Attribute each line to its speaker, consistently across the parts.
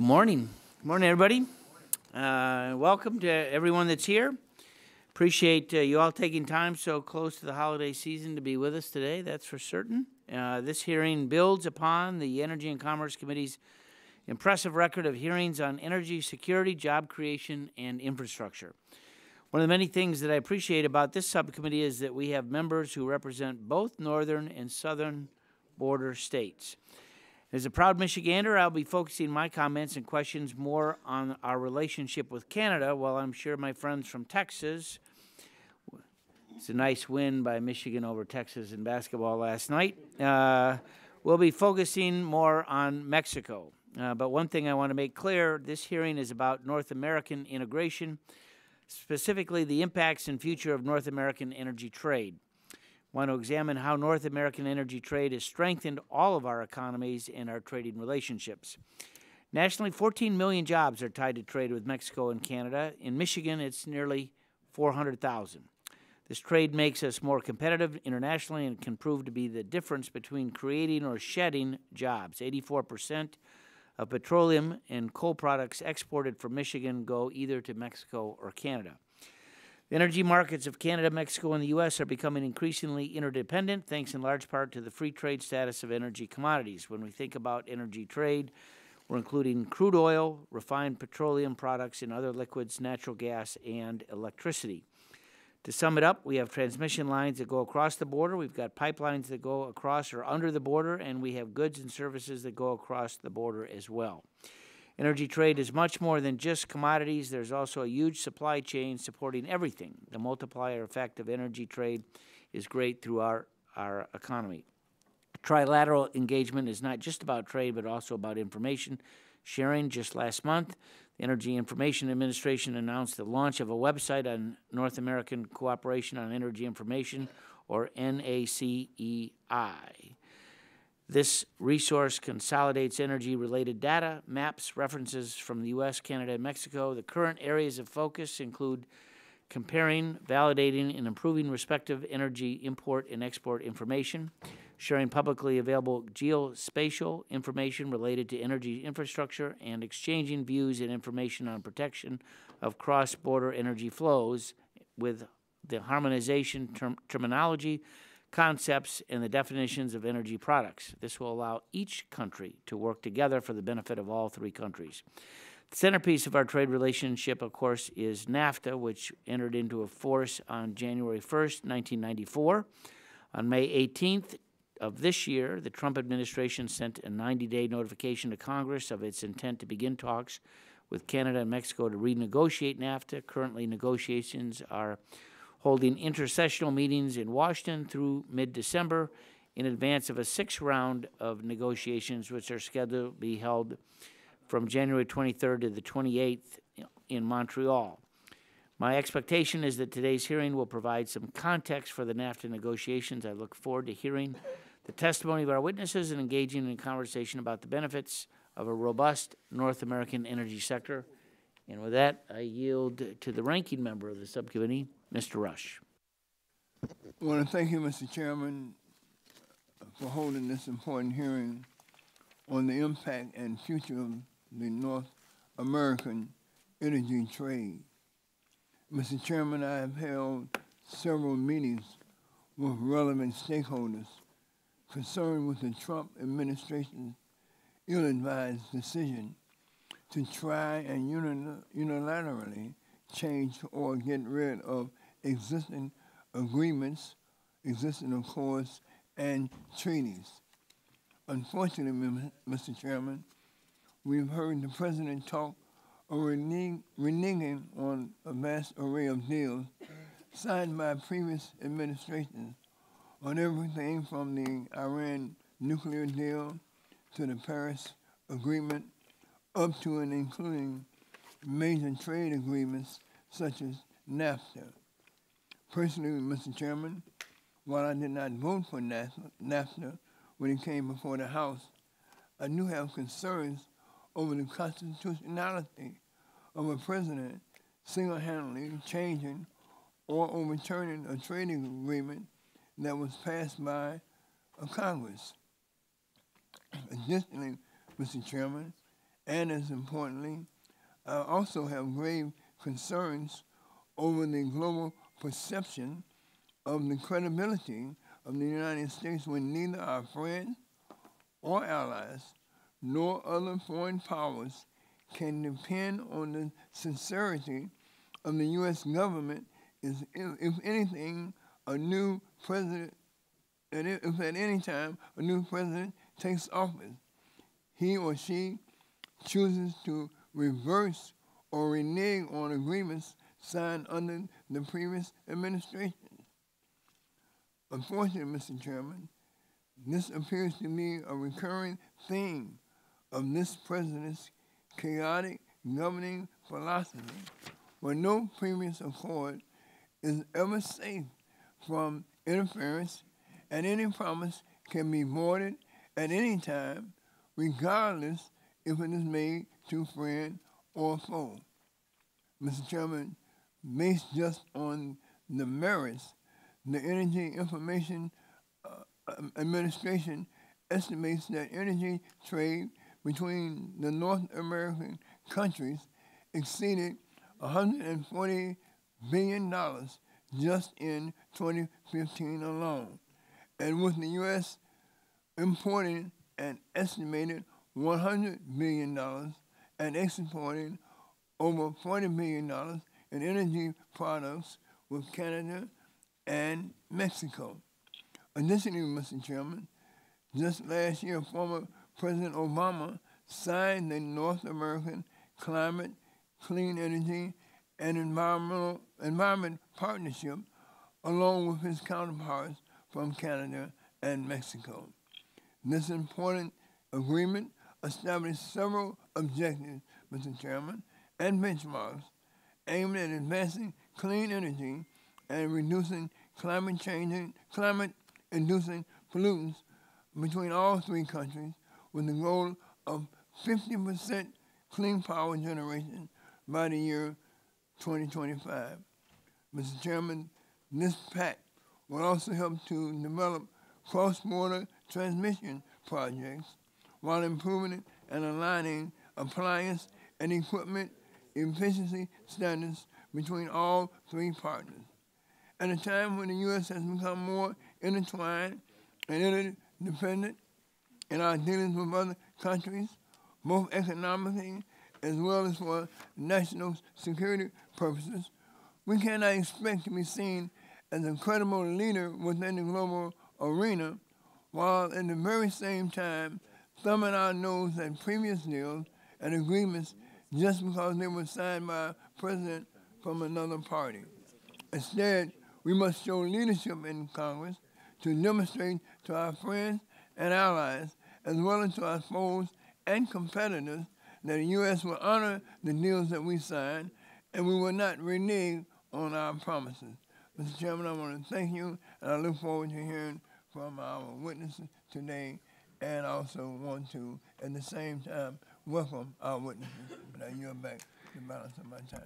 Speaker 1: morning. Good morning, everybody. Welcome to everyone that's here. Appreciate you all taking time so close to the holiday season to be with us today, that's for certain. This hearing builds upon the Energy and Commerce Committee's impressive record of hearings on energy security, job creation, and infrastructure. One of the many things that I appreciate about this subcommittee is that we have members who represent both northern and southern border states. As a proud Michigander, I'll be focusing my comments and questions more on our relationship with Canada, while I'm sure my friends from Texas, it's a nice win by Michigan over Texas in basketball last night, we'll be focusing more on Mexico. But one thing I want to make clear, this hearing is about North American integration, specifically the impacts and future of North American energy trade. I want to examine how North American energy trade has strengthened all of our economies and our trading relationships. Nationally, 14 million jobs are tied to trade with Mexico and Canada. In Michigan, it's nearly 400,000. This trade makes us more competitive internationally and can prove to be the difference between creating or shedding jobs. 84% of petroleum and coal products exported from Michigan go either to Mexico or Canada. The energy markets of Canada, Mexico, and the U.S. are becoming increasingly interdependent, thanks in large part to the free trade status of energy commodities. When we think about energy trade, we're including crude oil, refined petroleum products, and other liquids, natural gas, and electricity. To sum it up, we have transmission lines that go across the border, we've got pipelines that go across or under the border, and we have goods and services that go across the border as well. Energy trade is much more than just commodities. There's also a huge supply chain supporting everything. The multiplier effect of energy trade is great through our economy. Trilateral engagement is not just about trade, but also about information sharing. Just last month, the Energy Information Administration announced the launch of a website on North American Cooperation on Energy Information, or NACEI. This resource consolidates energy-related data, maps, references from the U.S., Canada, and Mexico. The current areas of focus include comparing, validating, and improving respective energy import and export information, sharing publicly available geospatial information related to energy infrastructure, and exchanging views and information on protection of cross-border energy flows with the harmonization terminology, concepts, and the definitions of energy products. This will allow each country to work together for the benefit of all three countries. The centerpiece of our trade relationship, of course, is NAFTA, which entered into force on January 1st, 1994. On May 18th of this year, the Trump administration sent a 90-day notification to Congress of its intent to begin talks with Canada and Mexico to renegotiate NAFTA. Currently, negotiations are holding intersessional meetings in Washington through mid-December in advance of a sixth round of negotiations, which are scheduled to be held from January 23rd to the 28th in Montreal. My expectation is that today's hearing will provide some context for the NAFTA negotiations. I look forward to hearing the testimony of our witnesses and engaging in conversation about the benefits of a robust North American energy sector. And with that, I yield to the ranking member of the subcommittee, Mr. Rush.
Speaker 2: I want to thank you, Mr. Chairman, for holding this important hearing on the impact and future of the North American energy trade. Mr. Chairman, I have held several meetings with relevant stakeholders concerned with the Trump administration's ill-advised decision to try and unilaterally change or get rid of existing agreements, existing accords, and treaties. Unfortunately, Mr. Chairman, we've heard the President talk of reneging on a vast array of deals signed by previous administrations on everything from the Iran nuclear deal to the Paris Agreement, up to and including major trade agreements such as NAFTA. Personally, Mr. Chairman, while I did not vote for NAFTA when it came before the House, I do have concerns over the constitutionality of a president single-handedly changing or overturning a trading agreement that was passed by a Congress. Additionally, Mr. Chairman, And as importantly, I also have grave concerns over the global perception of the credibility of the United States when neither our friends or allies nor other foreign powers can depend on the sincerity of the U.S. government. If anything, a new president, if at any time a new president takes office, he or she chooses to reverse or renege on agreements signed under the previous administration. Unfortunately, Mr. Chairman, this appears to be a recurring theme of this president's chaotic governing philosophy, where no previous accord is ever safe from interference, and any promise can be voided at any time, regardless if it is made to friend or foe. Mr. Chairman, based just on the merits, the Energy Information Administration estimates that energy trade between the North American countries exceeded $140 billion just in 2015 alone, and with the U.S. importing an estimated $100 billion and exporting over $40 billion in energy products with Canada and Mexico. Additionally, Mr. Chairman, just last year, former President Obama signed the North American Climate, Clean Energy, and Environment Partnership, along with his counterparts from Canada and Mexico. This important agreement established several objectives, Mr. Chairman, and benchmarks aimed at advancing clean energy and reducing climate-inducing pollutants between all three countries, with the goal of 50% clean power generation by the year 2025. Mr. Chairman, this pact will also help to develop cross-border transmission projects while improving and aligning appliance and equipment efficiency standards between all three partners. At a time when the U.S. has become more intertwined and interdependent in our dealings with other countries, both economically as well as for national security purposes, we cannot expect to be seen as a credible leader within the global arena, while at the very same time thumbing our nose at previous deals and agreements just because they were signed by a president from another party. Instead, we must show leadership in Congress to demonstrate to our friends and allies, as well as to our foes and competitors, that the U.S. will honor the deals that we sign and we will not renege on our promises. Mr. Chairman, I want to thank you, and I look forward to hearing from our witnesses today, and also want to, at the same time, welcome our witnesses. And I yield back the balance of my time.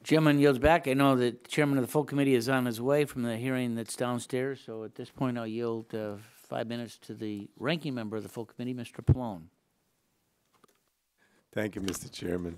Speaker 1: Gentleman yields back. I know that the chairman of the full committee is on his way from the hearing that's downstairs, so at this point I'll yield 5 minutes to the ranking member of the full committee, Mr. Pallone.
Speaker 3: Thank you, Mr. Chairman.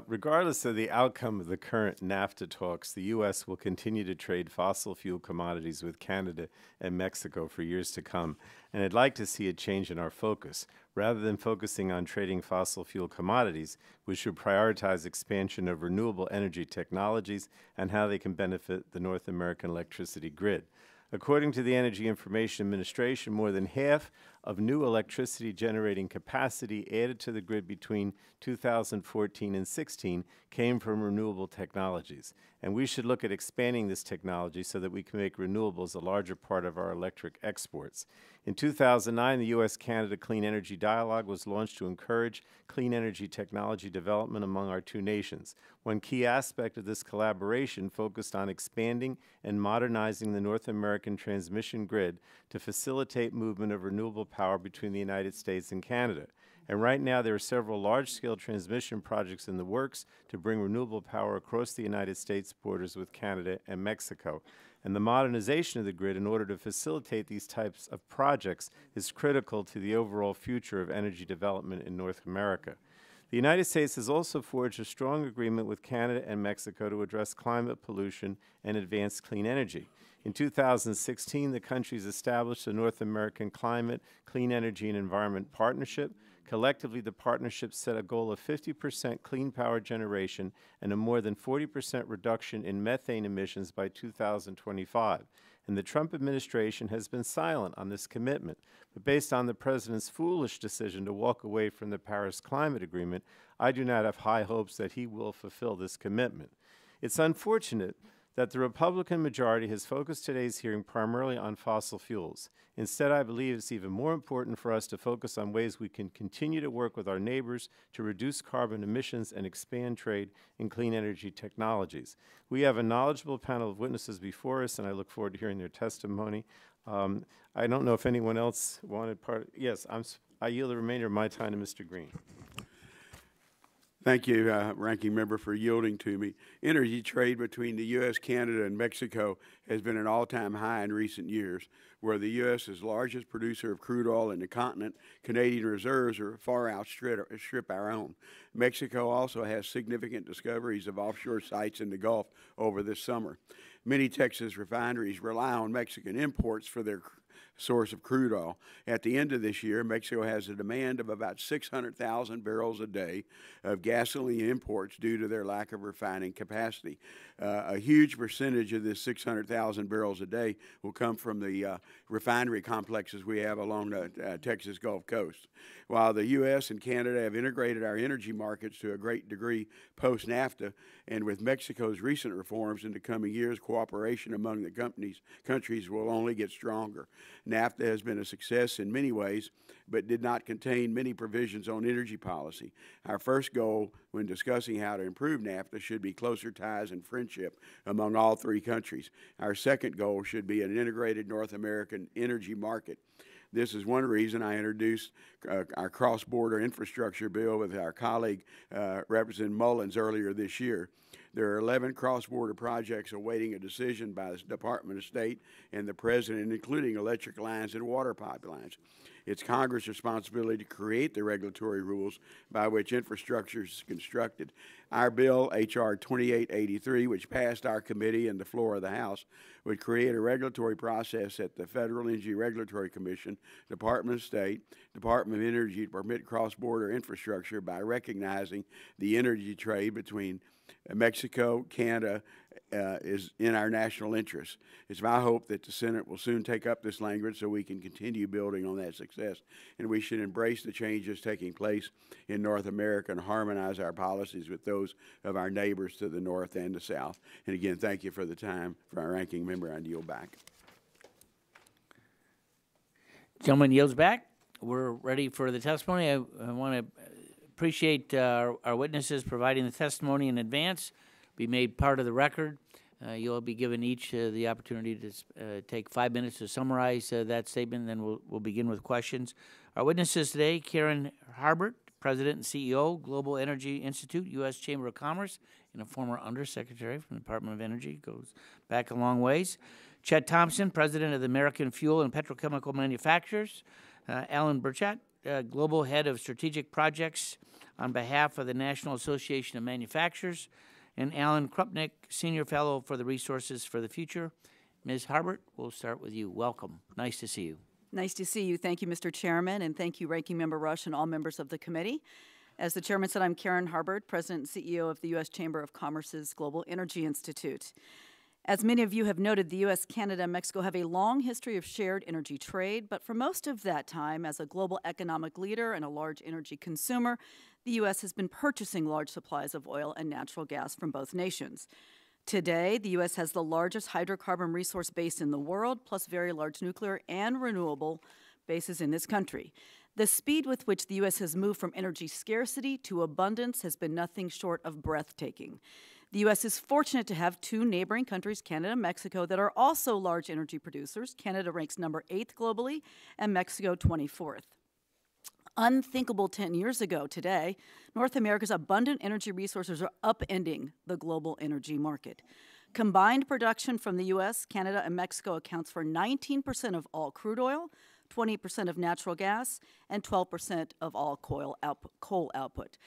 Speaker 3: Regardless of the outcome of the current NAFTA talks, the U.S. will continue to trade fossil fuel commodities with Canada and Mexico for years to come, and I'd like to see a change in our focus. Rather than focusing on trading fossil fuel commodities, we should prioritize expansion of renewable energy technologies and how they can benefit the North American electricity grid. According to the Energy Information Administration, more than half of new electricity generating capacity added to the grid between 2014 and 16 came from renewable technologies. And we should look at expanding this technology so that we can make renewables a larger part of our electric exports. In 2009, the U.S.-Canada Clean Energy Dialogue was launched to encourage clean energy technology development among our two nations. One key aspect of this collaboration focused on expanding and modernizing the North American transmission grid to facilitate movement of renewable power between the United States and Canada. And right now, there are several large-scale transmission projects in the works to bring renewable power across the United States borders with Canada and Mexico. And the modernization of the grid in order to facilitate these types of projects is critical to the overall future of energy development in North America. The United States has also forged a strong agreement with Canada and Mexico to address climate pollution and advance clean energy. In 2016, the countries established the North American Climate, Clean Energy, and Environment Partnership. Collectively, the partnership set a goal of 50% clean power generation and a more than 40% reduction in methane emissions by 2025. And the Trump administration has been silent on this commitment. But based on the president's foolish decision to walk away from the Paris Climate Agreement, I do not have high hopes that he will fulfill this commitment. It's unfortunate that the Republican majority has focused today's hearing primarily on fossil fuels. Instead, I believe it's even more important for us to focus on ways we can continue to work with our neighbors to reduce carbon emissions and expand trade in clean energy technologies. We have a knowledgeable panel of witnesses before us, and I look forward to hearing their testimony. I don't know if anyone else wanted part. Yes, I yield the remainder of my time to Mr. Green.
Speaker 4: Thank you, Ranking Member, for yielding to me. Energy trade between the U.S., Canada, and Mexico has been an all-time high in recent years, where the U.S. is the largest producer of crude oil in the continent. Canadian reserves are far outstrip our own. Mexico also has significant discoveries of offshore sites in the Gulf over this summer. Many Texas refineries rely on Mexican imports for their source of crude oil. At the end of this year, Mexico has a demand of about 600,000 barrels a day of gasoline imports due to their lack of refining capacity. A huge percentage of this 600,000 barrels a day will come from the refinery complexes we have along the Texas Gulf Coast. While the U.S. and Canada have integrated our energy markets to a great degree post-NAFTA, and with Mexico's recent reforms in the coming years, cooperation among the countries will only get stronger. NAFTA has been a success in many ways, but did not contain many provisions on energy policy. Our first goal when discussing how to improve NAFTA should be closer ties and friendship among all three countries. Our second goal should be an integrated North American energy market. This is one reason I introduced our cross-border infrastructure bill with our colleague, Representative Mullins, earlier this year. There are 11 cross-border projects awaiting a decision by the Department of State and the President, including electric lines and water pipelines. It's Congress' responsibility to create the regulatory rules by which infrastructure is constructed. Our bill, H.R. 2883, which passed our committee and the floor of the House, would create a regulatory process at the Federal Energy Regulatory Commission, Department of State, Department of Energy to permit cross-border infrastructure by recognizing the energy trade between Mexico, Canada, is in our national interest. It's my hope that the Senate will soon take up this language so we can continue building on that success, and we should embrace the changes taking place in North America and harmonize our policies with those of our neighbors to the north and the south. And again, thank you for the time. For our ranking member, I yield back.
Speaker 1: Gentleman yields back. We're ready for the testimony. I want to appreciate our witnesses providing the testimony in advance, be made part of the record. You'll be given each the opportunity to take 5 minutes to summarize that statement, then we'll begin with questions. Our witnesses today, Karen Harbert, President and CEO, Global Energy Institute, U.S. Chamber of Commerce, and a former Undersecretary from the Department of Energy, goes back a long ways. Chet Thompson, President of the American Fuel and Petrochemical Manufacturers. Alan Burchett, Global Head of Strategic Projects on behalf of the National Association of Manufacturers, and Alan Krupnick, Senior Fellow for the Resources for the Future. Ms. Harbert, we'll start with you. Welcome. Nice to see you.
Speaker 5: Nice to see you. Thank you, Mr. Chairman, and thank you, Ranking Member Rush and all members of the committee. As the Chairman said, I'm Karen Harbert, President and CEO of the U.S. Chamber of Commerce's Global Energy Institute. As many of you have noted, the U.S., Canada, and Mexico have a long history of shared energy trade, but for most of that time, as a global economic leader and a large energy consumer, the U.S. has been purchasing large supplies of oil and natural gas from both nations. Today, the U.S. has the largest hydrocarbon resource base in the world, plus very large nuclear and renewable bases in this country. The speed with which the U.S. has moved from energy scarcity to abundance has been nothing short of breathtaking. The U.S. is fortunate to have two neighboring countries, Canada and Mexico, that are also large energy producers. Canada ranks number 8th globally, and Mexico 24th. Unthinkable 10 years ago today, North America's abundant energy resources are upending the global energy market. Combined production from the U.S., Canada, and Mexico accounts for 19% of all crude oil, 20% of natural gas, and 12% of all coal output.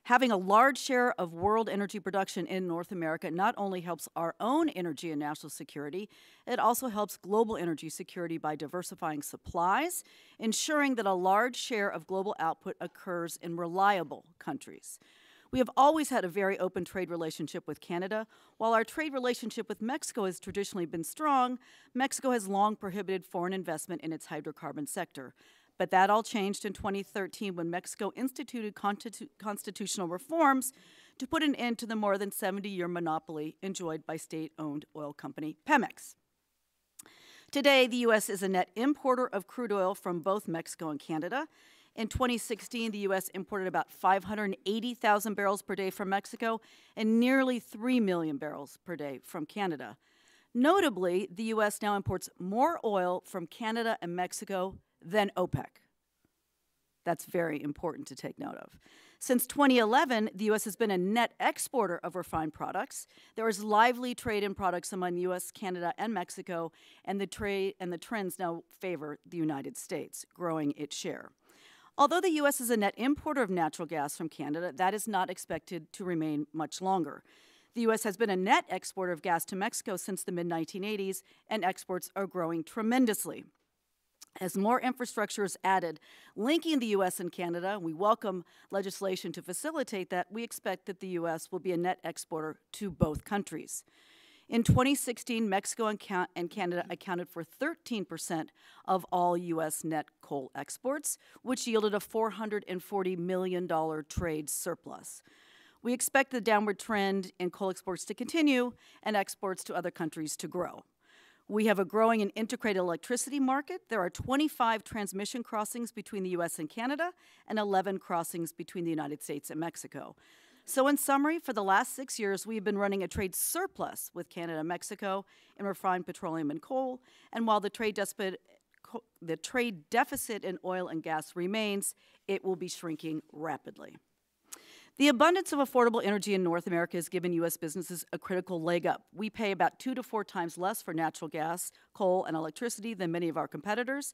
Speaker 5: Having a large share of world energy production in North America not only helps our own energy and national security, it also helps global energy security by diversifying supplies, ensuring that a large share of global output occurs in reliable countries. We have always had a very open trade relationship with Canada. While our trade relationship with Mexico has traditionally been strong, Mexico has long prohibited foreign investment in its hydrocarbon sector. But that all changed in 2013 when Mexico instituted constitutional reforms to put an end to the more than 70-year monopoly enjoyed by state-owned oil company Pemex. Today, the U.S. is a net importer of crude oil from both Mexico and Canada. In 2016, the U.S. imported about 580,000 barrels per day from Mexico and nearly 3 million barrels per day from Canada. Notably, the U.S. now imports more oil from Canada and Mexico than OPEC. That's very important to take note of. Since 2011, the U.S. has been a net exporter of refined products. There is lively trade in products among U.S., Canada, and Mexico, and the trends now favor the United States, growing its share. Although the U.S. is a net importer of natural gas from Canada, that is not expected to remain much longer. The U.S. has been a net exporter of gas to Mexico since the mid-1980s, and exports are growing tremendously. As more infrastructure is added linking the U.S. and Canada, we welcome legislation to facilitate that. We expect that the U.S. will be a net exporter to both countries. In 2016, Mexico and Canada accounted for 13% of all U.S. net coal exports, which yielded a $440 million trade surplus. We expect the downward trend in coal exports to continue and exports to other countries to grow. We have a growing and integrated electricity market. There are 25 transmission crossings between the U.S. and Canada and 11 crossings between the United States and Mexico. So in summary, for the last 6 years, we have been running a trade surplus with Canada and Mexico in refined petroleum and coal. And while the trade deficit in oil and gas remains, it will be shrinking rapidly. The abundance of affordable energy in North America has given U.S. businesses a critical leg up. We pay about 2 to 4 times less for natural gas, coal, and electricity than many of our competitors.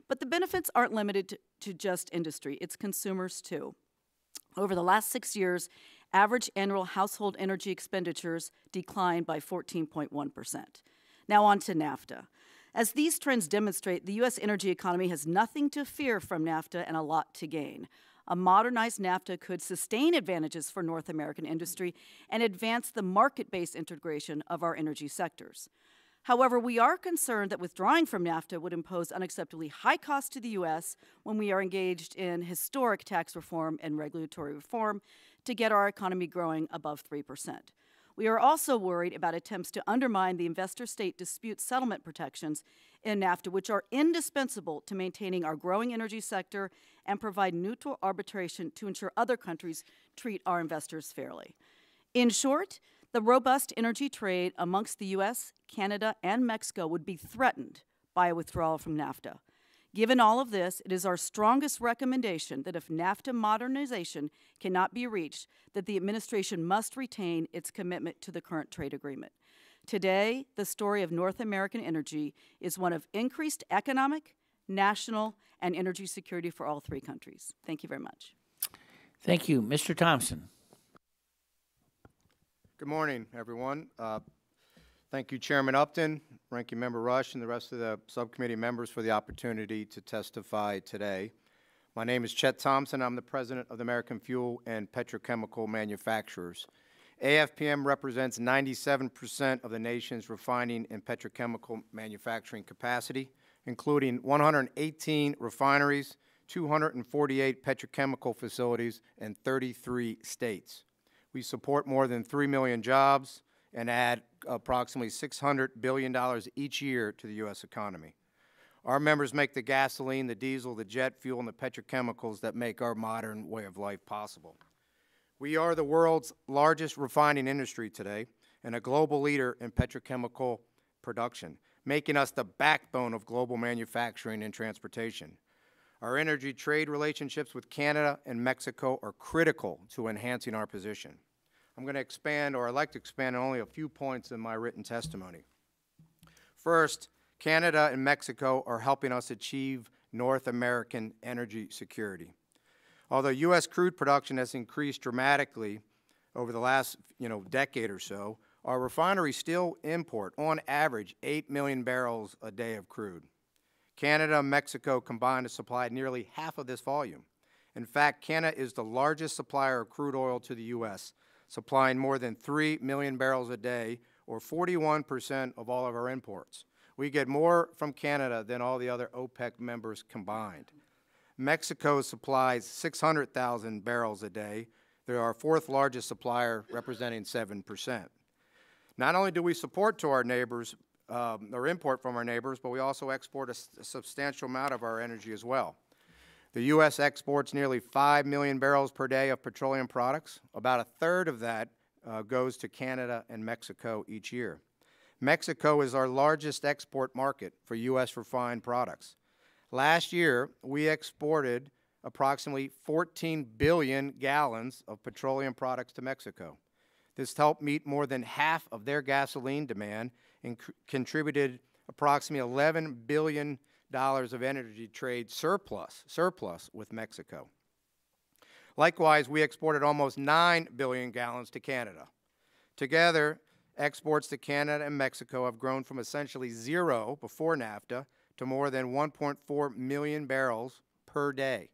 Speaker 5: But the benefits aren't limited to just industry. It's consumers, too. Over the last 6 years, average annual household energy expenditures declined by 14.1%. Now on to NAFTA. As these trends demonstrate, the U.S. energy economy has nothing to fear from NAFTA and a lot to gain. A modernized NAFTA could sustain advantages for North American industry and advance the market-based integration of our energy sectors. However, we are concerned that withdrawing from NAFTA would impose unacceptably high costs to the U.S. when we are engaged in historic tax reform and regulatory reform to get our economy growing above 3%. We are also worried about attempts to undermine the investor-state dispute settlement protections in NAFTA, which are indispensable to maintaining our growing energy sector and provide neutral arbitration to ensure other countries treat our investors fairly. In short, the robust energy trade amongst the U.S., Canada, and Mexico would be threatened by a withdrawal from NAFTA. Given all of this, it is our strongest recommendation that if NAFTA modernization cannot be reached, that the administration must retain its commitment to the current trade agreement. Today, the story of North American energy is one of increased economic, national, and energy security for all three countries. Thank you very much.
Speaker 1: Thank you. Mr. Thompson.
Speaker 6: Good morning, everyone. Thank you, Chairman Upton, Ranking Member Rush, and the rest of the subcommittee members for the opportunity to testify today. My name is Chet Thompson. I'm the president of the American Fuel and Petrochemical Manufacturers. AFPM represents 97% of the nation's refining and petrochemical manufacturing capacity, including 118 refineries, 248 petrochemical facilities, and 33 states. We support more than 3 million jobs and add approximately $600 billion each year to the U.S. economy. Our members make the gasoline, the diesel, the jet fuel, and the petrochemicals that make our modern way of life possible. We are the world's largest refining industry today and a global leader in petrochemical production, making us the backbone of global manufacturing and transportation. Our energy trade relationships with Canada and Mexico are critical to enhancing our position. I'm going to expand, or I'd like to expand on only a few points in my written testimony. First, Canada and Mexico are helping us achieve North American energy security. Although U.S. crude production has increased dramatically over the last decade or so, our refineries still import, on average, 8 million barrels a day of crude. Canada and Mexico combined to supply nearly half of this volume. In fact, Canada is the largest supplier of crude oil to the U.S., supplying more than 3 million barrels a day, or 41% of all of our imports. We get more from Canada than all the other OPEC members combined. Mexico supplies 600,000 barrels a day. They're our fourth largest supplier, representing 7%. Not only do we support to our neighbors, or import from our neighbors, but we also export a substantial amount of our energy as well. The U.S. exports nearly 5 million barrels per day of petroleum products. About a third of that goes to Canada and Mexico each year. Mexico is our largest export market for U.S. refined products. Last year, we exported approximately 14 billion gallons of petroleum products to Mexico. This helped meet more than half of their gasoline demand and contributed approximately $11 billion of energy trade surplus with Mexico. Likewise, we exported almost 9 billion gallons to Canada. Together, exports to Canada and Mexico have grown from essentially zero before NAFTA to more than 1.4 million barrels per day.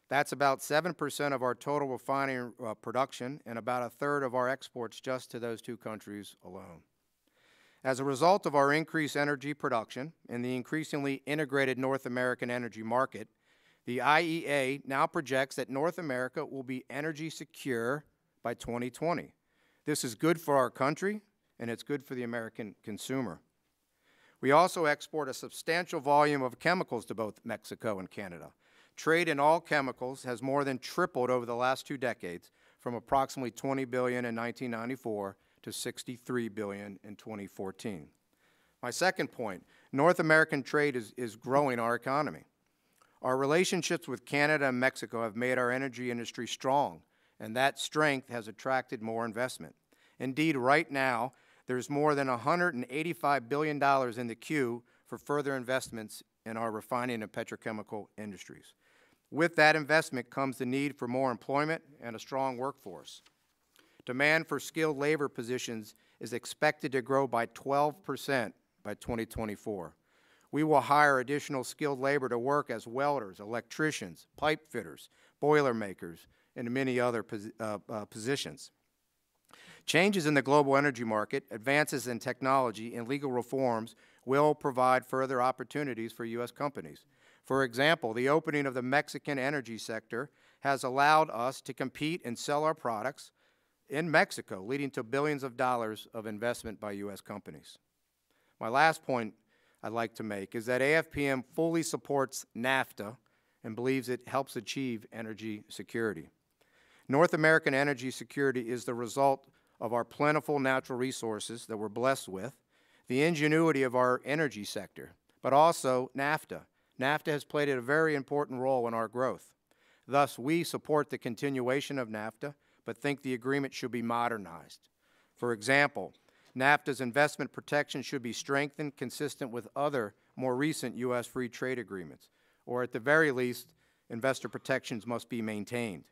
Speaker 6: That's about 7% of our total refining production and about a third of our exports just to those two countries alone. As a result of our increased energy production and the increasingly integrated North American energy market, the IEA now projects that North America will be energy secure by 2020. This is good for our country, and it's good for the American consumer. We also export a substantial volume of chemicals to both Mexico and Canada. Trade in all chemicals has more than tripled over the last 2 decades, from approximately $20 billion in 1994 to $63 billion in 2014. My second point, North American trade is growing our economy. Our relationships with Canada and Mexico have made our energy industry strong, and that strength has attracted more investment. Indeed, right now, there's more than $185 billion in the queue for further investments in our refining and petrochemical industries. With that investment comes the need for more employment and a strong workforce. Demand for skilled labor positions is expected to grow by 12% by 2024. We will hire additional skilled labor to work as welders, electricians, pipe fitters, boiler makers, and many other positions. Changes in the global energy market, advances in technology, and legal reforms will provide further opportunities for U.S. companies. For example, the opening of the Mexican energy sector has allowed us to compete and sell our products in Mexico, leading to billions of dollars of investment by U.S. companies. My last point I'd like to make is that AFPM fully supports NAFTA and believes it helps achieve energy security. North American energy security is the result of our plentiful natural resources that we're blessed with, the ingenuity of our energy sector, but also NAFTA. NAFTA has played a very important role in our growth. Thus, we support the continuation of NAFTA, but think the agreement should be modernized. For example, NAFTA's investment protection should be strengthened consistent with other more recent U.S. free trade agreements, or at the very least, investor protections must be maintained.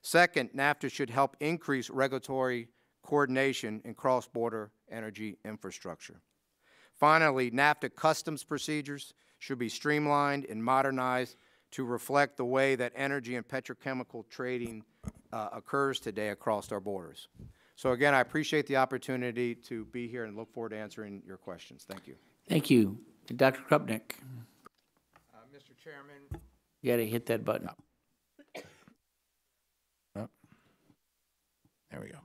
Speaker 6: Second, NAFTA should help increase regulatory coordination in cross-border energy infrastructure. Finally, NAFTA customs procedures should be streamlined and modernized to reflect the way that energy and petrochemical trading occurs today across our borders. So again, I appreciate the opportunity to be here and look forward to answering your questions. Thank you.
Speaker 1: Thank you. Dr. Krupnik,
Speaker 7: Mr. Chairman.
Speaker 1: you got to hit that button.
Speaker 7: There we go.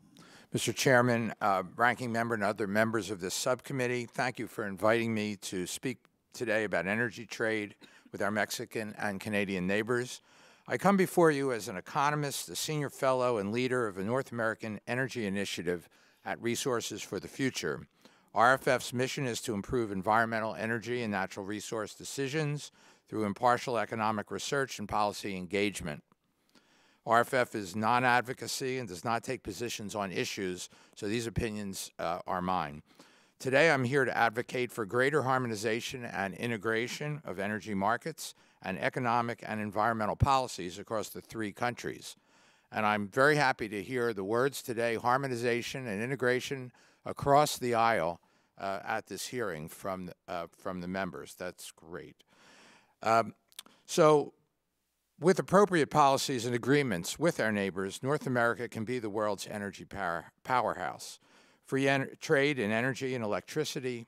Speaker 7: Mr. Chairman, ranking member, and other members of this subcommittee, thank you for inviting me to speak today about energy trade with our Mexican and Canadian neighbors. I come before you as an economist, the senior fellow and leader of a North American energy initiative at Resources for the Future. RFF's mission is to improve environmental, energy, and natural resource decisions through impartial economic research and policy engagement. RFF is non-advocacy and does not take positions on issues, so these opinions are mine. Today, I'm here to advocate for greater harmonization and integration of energy markets and economic and environmental policies across the three countries. And I'm very happy to hear the words today, harmonization and integration across the aisle at this hearing from the members. That's great. So with appropriate policies and agreements with our neighbors, North America can be the world's energy powerhouse. Free trade in energy and electricity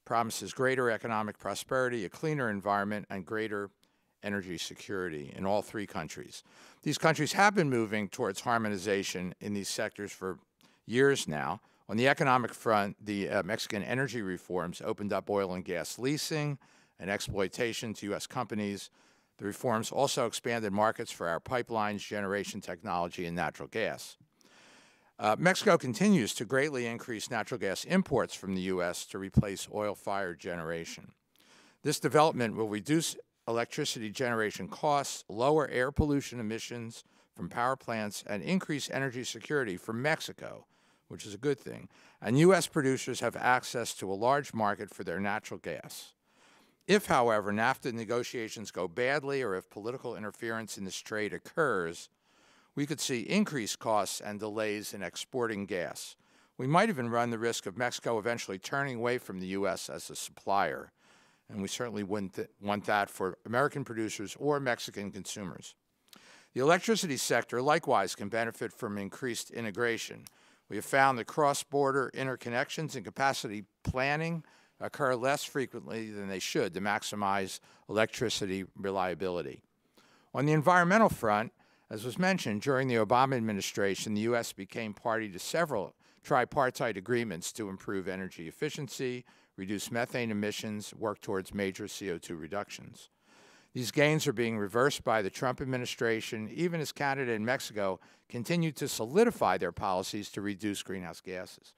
Speaker 7: promises greater economic prosperity, a cleaner environment, and greater energy security in all three countries. These countries have been moving towards harmonization in these sectors for years now. On the economic front, the Mexican energy reforms opened up oil and gas leasing and exploitation to U.S. companies. The reforms also expanded markets for our pipelines, generation technology, and natural gas. Mexico continues to greatly increase natural gas imports from the U.S. to replace oil-fired generation. This development will reduce electricity generation costs, lower air pollution emissions from power plants, and increase energy security for Mexico, which is a good thing. And U.S. producers have access to a large market for their natural gas. If, however, NAFTA negotiations go badly or if political interference in this trade occurs, we could see increased costs and delays in exporting gas. We might even run the risk of Mexico eventually turning away from the U.S. as a supplier, and we certainly wouldn't want that for American producers or Mexican consumers. The electricity sector likewise can benefit from increased integration. We have found that cross-border interconnections and capacity planning occur less frequently than they should to maximize electricity reliability. On the environmental front, as was mentioned, during the Obama administration, the U.S. became party to several tripartite agreements to improve energy efficiency, reduce methane emissions, work towards major CO2 reductions. These gains are being reversed by the Trump administration, even as Canada and Mexico continue to solidify their policies to reduce greenhouse gases.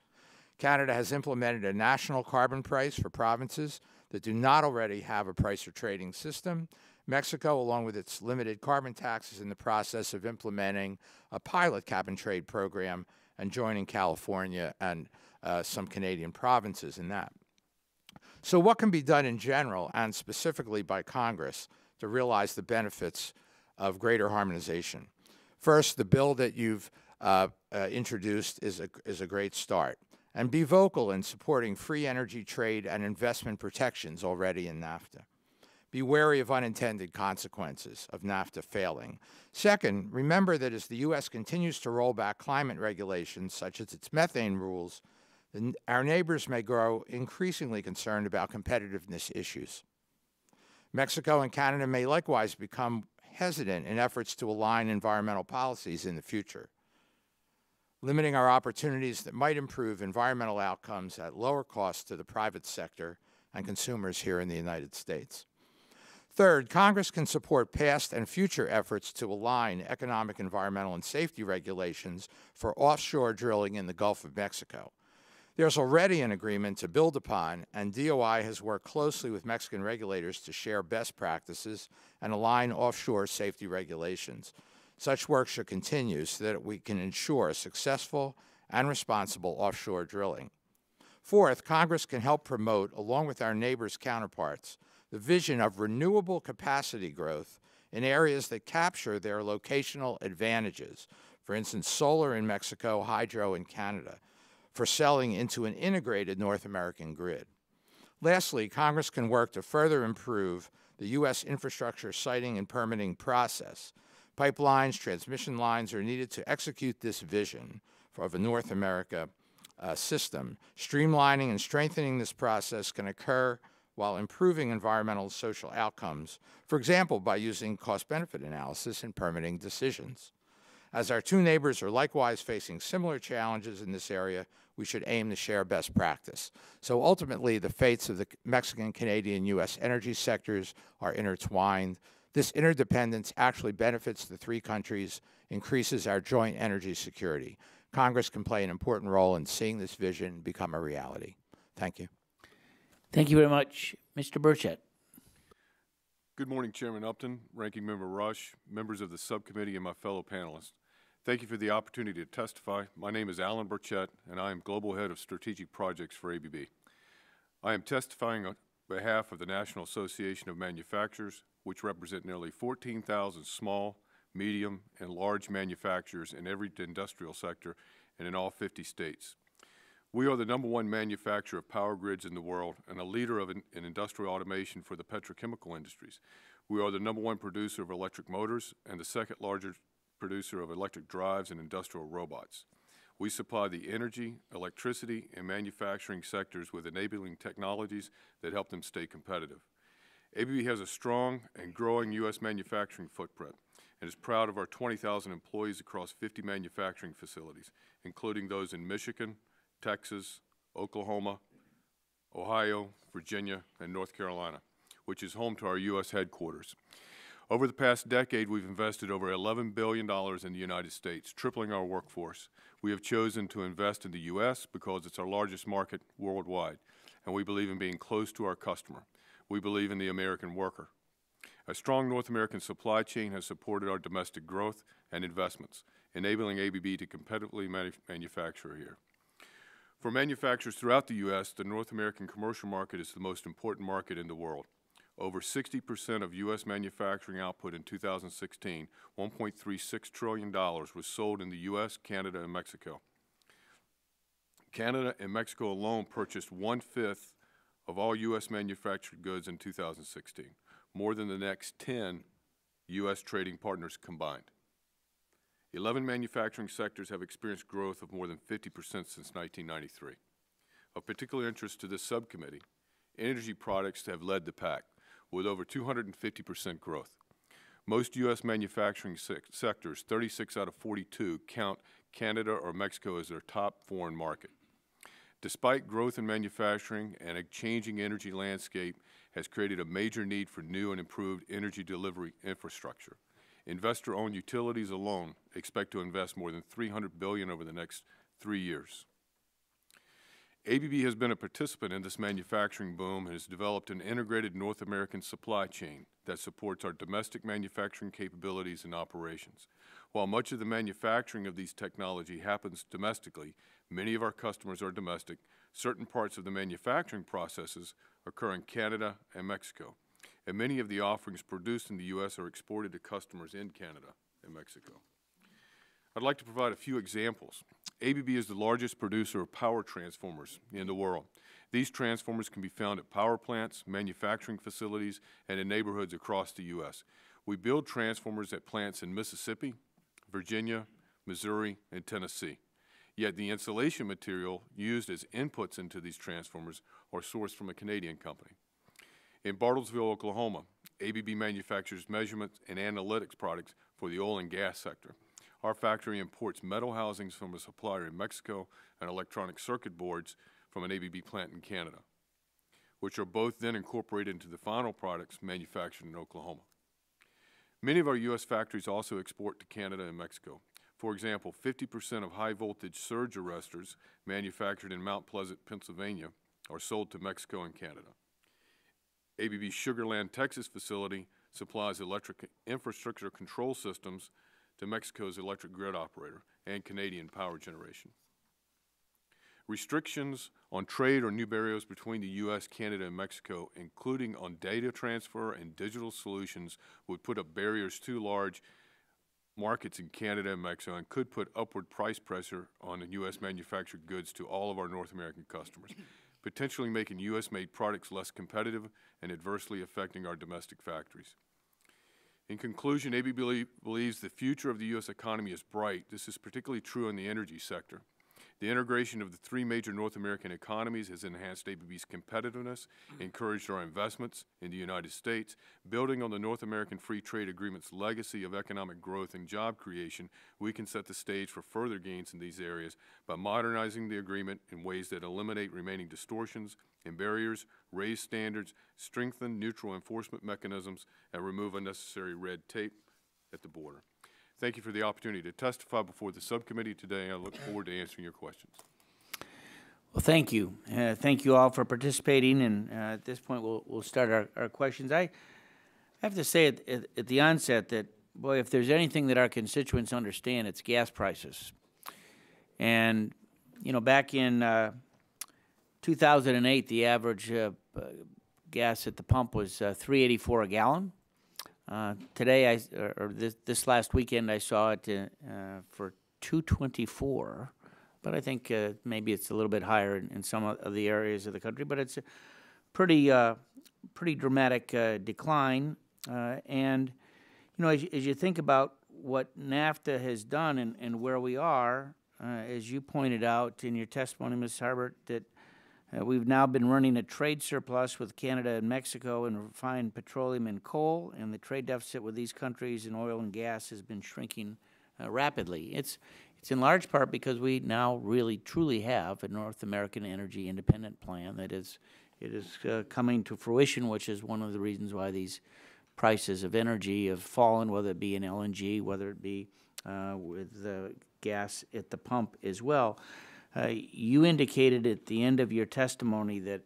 Speaker 7: Canada has implemented a national carbon price for provinces that do not already have a price or trading system. Mexico, along with its limited carbon tax, is in the process of implementing a pilot cap-and-trade program and joining California and some Canadian provinces in that. So what can be done in general and specifically by Congress to realize the benefits of greater harmonization? First, the bill that you've introduced is a great start. And be vocal in supporting free energy trade and investment protections already in NAFTA. Be wary of unintended consequences of NAFTA failing. Second, remember that as the U.S. continues to roll back climate regulations, such as its methane rules, our neighbors may grow increasingly concerned about competitiveness issues. Mexico and Canada may likewise become hesitant in efforts to align environmental policies in the future, limiting our opportunities that might improve environmental outcomes at lower cost to the private sector and consumers here in the United States. Third, Congress can support past and future efforts to align economic, environmental, and safety regulations for offshore drilling in the Gulf of Mexico. There's already an agreement to build upon, and DOI has worked closely with Mexican regulators to share best practices and align offshore safety regulations. Such work should continue so that we can ensure successful and responsible offshore drilling. Fourth, Congress can help promote, along with our neighbors' counterparts, the vision of renewable capacity growth in areas that capture their locational advantages, for instance, solar in Mexico, hydro in Canada, for selling into an integrated North American grid. Lastly, Congress can work to further improve the U.S. infrastructure siting and permitting process. Pipelines, transmission lines are needed to execute this vision of a North America system. Streamlining and strengthening this process can occur while improving environmental and social outcomes, for example, by using cost-benefit analysis in permitting decisions. As our two neighbors are likewise facing similar challenges in this area, we should aim to share best practice. So ultimately, the fates of the Mexican, Canadian, U.S. energy sectors are intertwined. This interdependence actually benefits the three countries, increases our joint energy security. Congress can play an important role in seeing this vision become a reality. Thank you.
Speaker 1: Thank you very much. Mr. Burchett.
Speaker 8: Good morning, Chairman Upton, Ranking Member Rush, members of the subcommittee, and my fellow panelists. Thank you for the opportunity to testify. My name is Alan Burchett, and I am Global Head of Strategic Projects for ABB. I am testifying on behalf of the National Association of Manufacturers, which represent nearly 14,000 small, medium, and large manufacturers in every industrial sector and in all 50 states. We are the #1 manufacturer of power grids in the world and a leader in industrial automation for the petrochemical industries. We are the #1 producer of electric motors and the second largest producer of electric drives and industrial robots. We supply the energy, electricity, and manufacturing sectors with enabling technologies that help them stay competitive. ABB has a strong and growing U.S. manufacturing footprint and is proud of our 20,000 employees across 50 manufacturing facilities, including those in Michigan, Texas, Oklahoma, Ohio, Virginia, and North Carolina, which is home to our U.S. headquarters. Over the past decade, we've invested over $11 billion in the United States, tripling our workforce. We have chosen to invest in the U.S. because it's our largest market worldwide, and we believe in being close to our customer. We believe in the American worker. A strong North American supply chain has supported our domestic growth and investments, enabling ABB to competitively manufacture here. For manufacturers throughout the U.S., the North American commercial market is the most important market in the world. Over 60% of U.S. manufacturing output in 2016, $1.36 trillion, was sold in the U.S., Canada, and Mexico. Canada and Mexico alone purchased 1/5 of all U.S. manufactured goods in 2016, more than the next 10 U.S. trading partners combined. 11 manufacturing sectors have experienced growth of more than 50% since 1993. Of particular interest to this subcommittee, energy products have led the pack, with over 250% growth. Most U.S. manufacturing sectors, 36 out of 42, count Canada or Mexico as their top foreign market. Despite growth in manufacturing and a changing energy landscape has created a major need for new and improved energy delivery infrastructure. Investor-owned utilities alone expect to invest more than $300 billion over the next 3 years. ABB has been a participant in this manufacturing boom and has developed an integrated North American supply chain that supports our domestic manufacturing capabilities and operations. While much of the manufacturing of these technology happens domestically, many of our customers are domestic. Certain parts of the manufacturing processes occur in Canada and Mexico, and many of the offerings produced in the U.S. are exported to customers in Canada and Mexico. I'd like to provide a few examples. ABB is the largest producer of power transformers in the world. These transformers can be found at power plants, manufacturing facilities, and in neighborhoods across the U.S. We build transformers at plants in Mississippi, Virginia, Missouri, and Tennessee. Yet the insulation material used as inputs into these transformers are sourced from a Canadian company. In Bartlesville, Oklahoma, ABB manufactures measurement and analytics products for the oil and gas sector. Our factory imports metal housings from a supplier in Mexico and electronic circuit boards from an ABB plant in Canada, which are both then incorporated into the final products manufactured in Oklahoma. Many of our U.S. factories also export to Canada and Mexico. For example, 50% of high-voltage surge arresters manufactured in Mount Pleasant, Pennsylvania, are sold to Mexico and Canada. ABB's Sugar Land, Texas facility supplies electric infrastructure control systems to Mexico's electric grid operator and Canadian power generation. Restrictions on trade or new barriers between the U.S., Canada, and Mexico, including on data transfer and digital solutions, would put up barriers to large markets in Canada and Mexico and could put upward price pressure on U.S. manufactured goods to all of our North American customers, potentially making U.S.-made products less competitive and adversely affecting our domestic factories. In conclusion, ABB believes the future of the U.S. economy is bright. This is particularly true in the energy sector. The integration of the three major North American economies has enhanced ABB's competitiveness, encouraged our investments in the United States. Building on the North American Free Trade Agreement's legacy of economic growth and job creation, we can set the stage for further gains in these areas by modernizing the agreement in ways that eliminate remaining distortions and barriers, raise standards, strengthen neutral enforcement mechanisms, and remove unnecessary red tape at the border. Thank you for the opportunity to testify before the subcommittee today. I look forward to answering your questions.
Speaker 1: Well, thank you. Thank you all for participating, and at this point we'll start our questions. I have to say at the onset that boy, if there's anything that our constituents understand, it's gas prices. And, you know, back in 2008, the average gas at the pump was $3.84 a gallon. Today, this last weekend, I saw it for $2.24. But I think maybe it's a little bit higher in some of the areas of the country. But it's a pretty dramatic decline. And you know, as you think about what NAFTA has done and where we are, as you pointed out in your testimony, Ms. Harbert, that we've now been running a trade surplus with Canada and Mexico in refined petroleum and coal, and the trade deficit with these countries in oil and gas has been shrinking rapidly. It's in large part because we now really truly have a North American energy independent plan that is coming to fruition, which is one of the reasons why these prices of energy have fallen, whether it be in LNG, whether it be with gas at the pump as well. You indicated at the end of your testimony that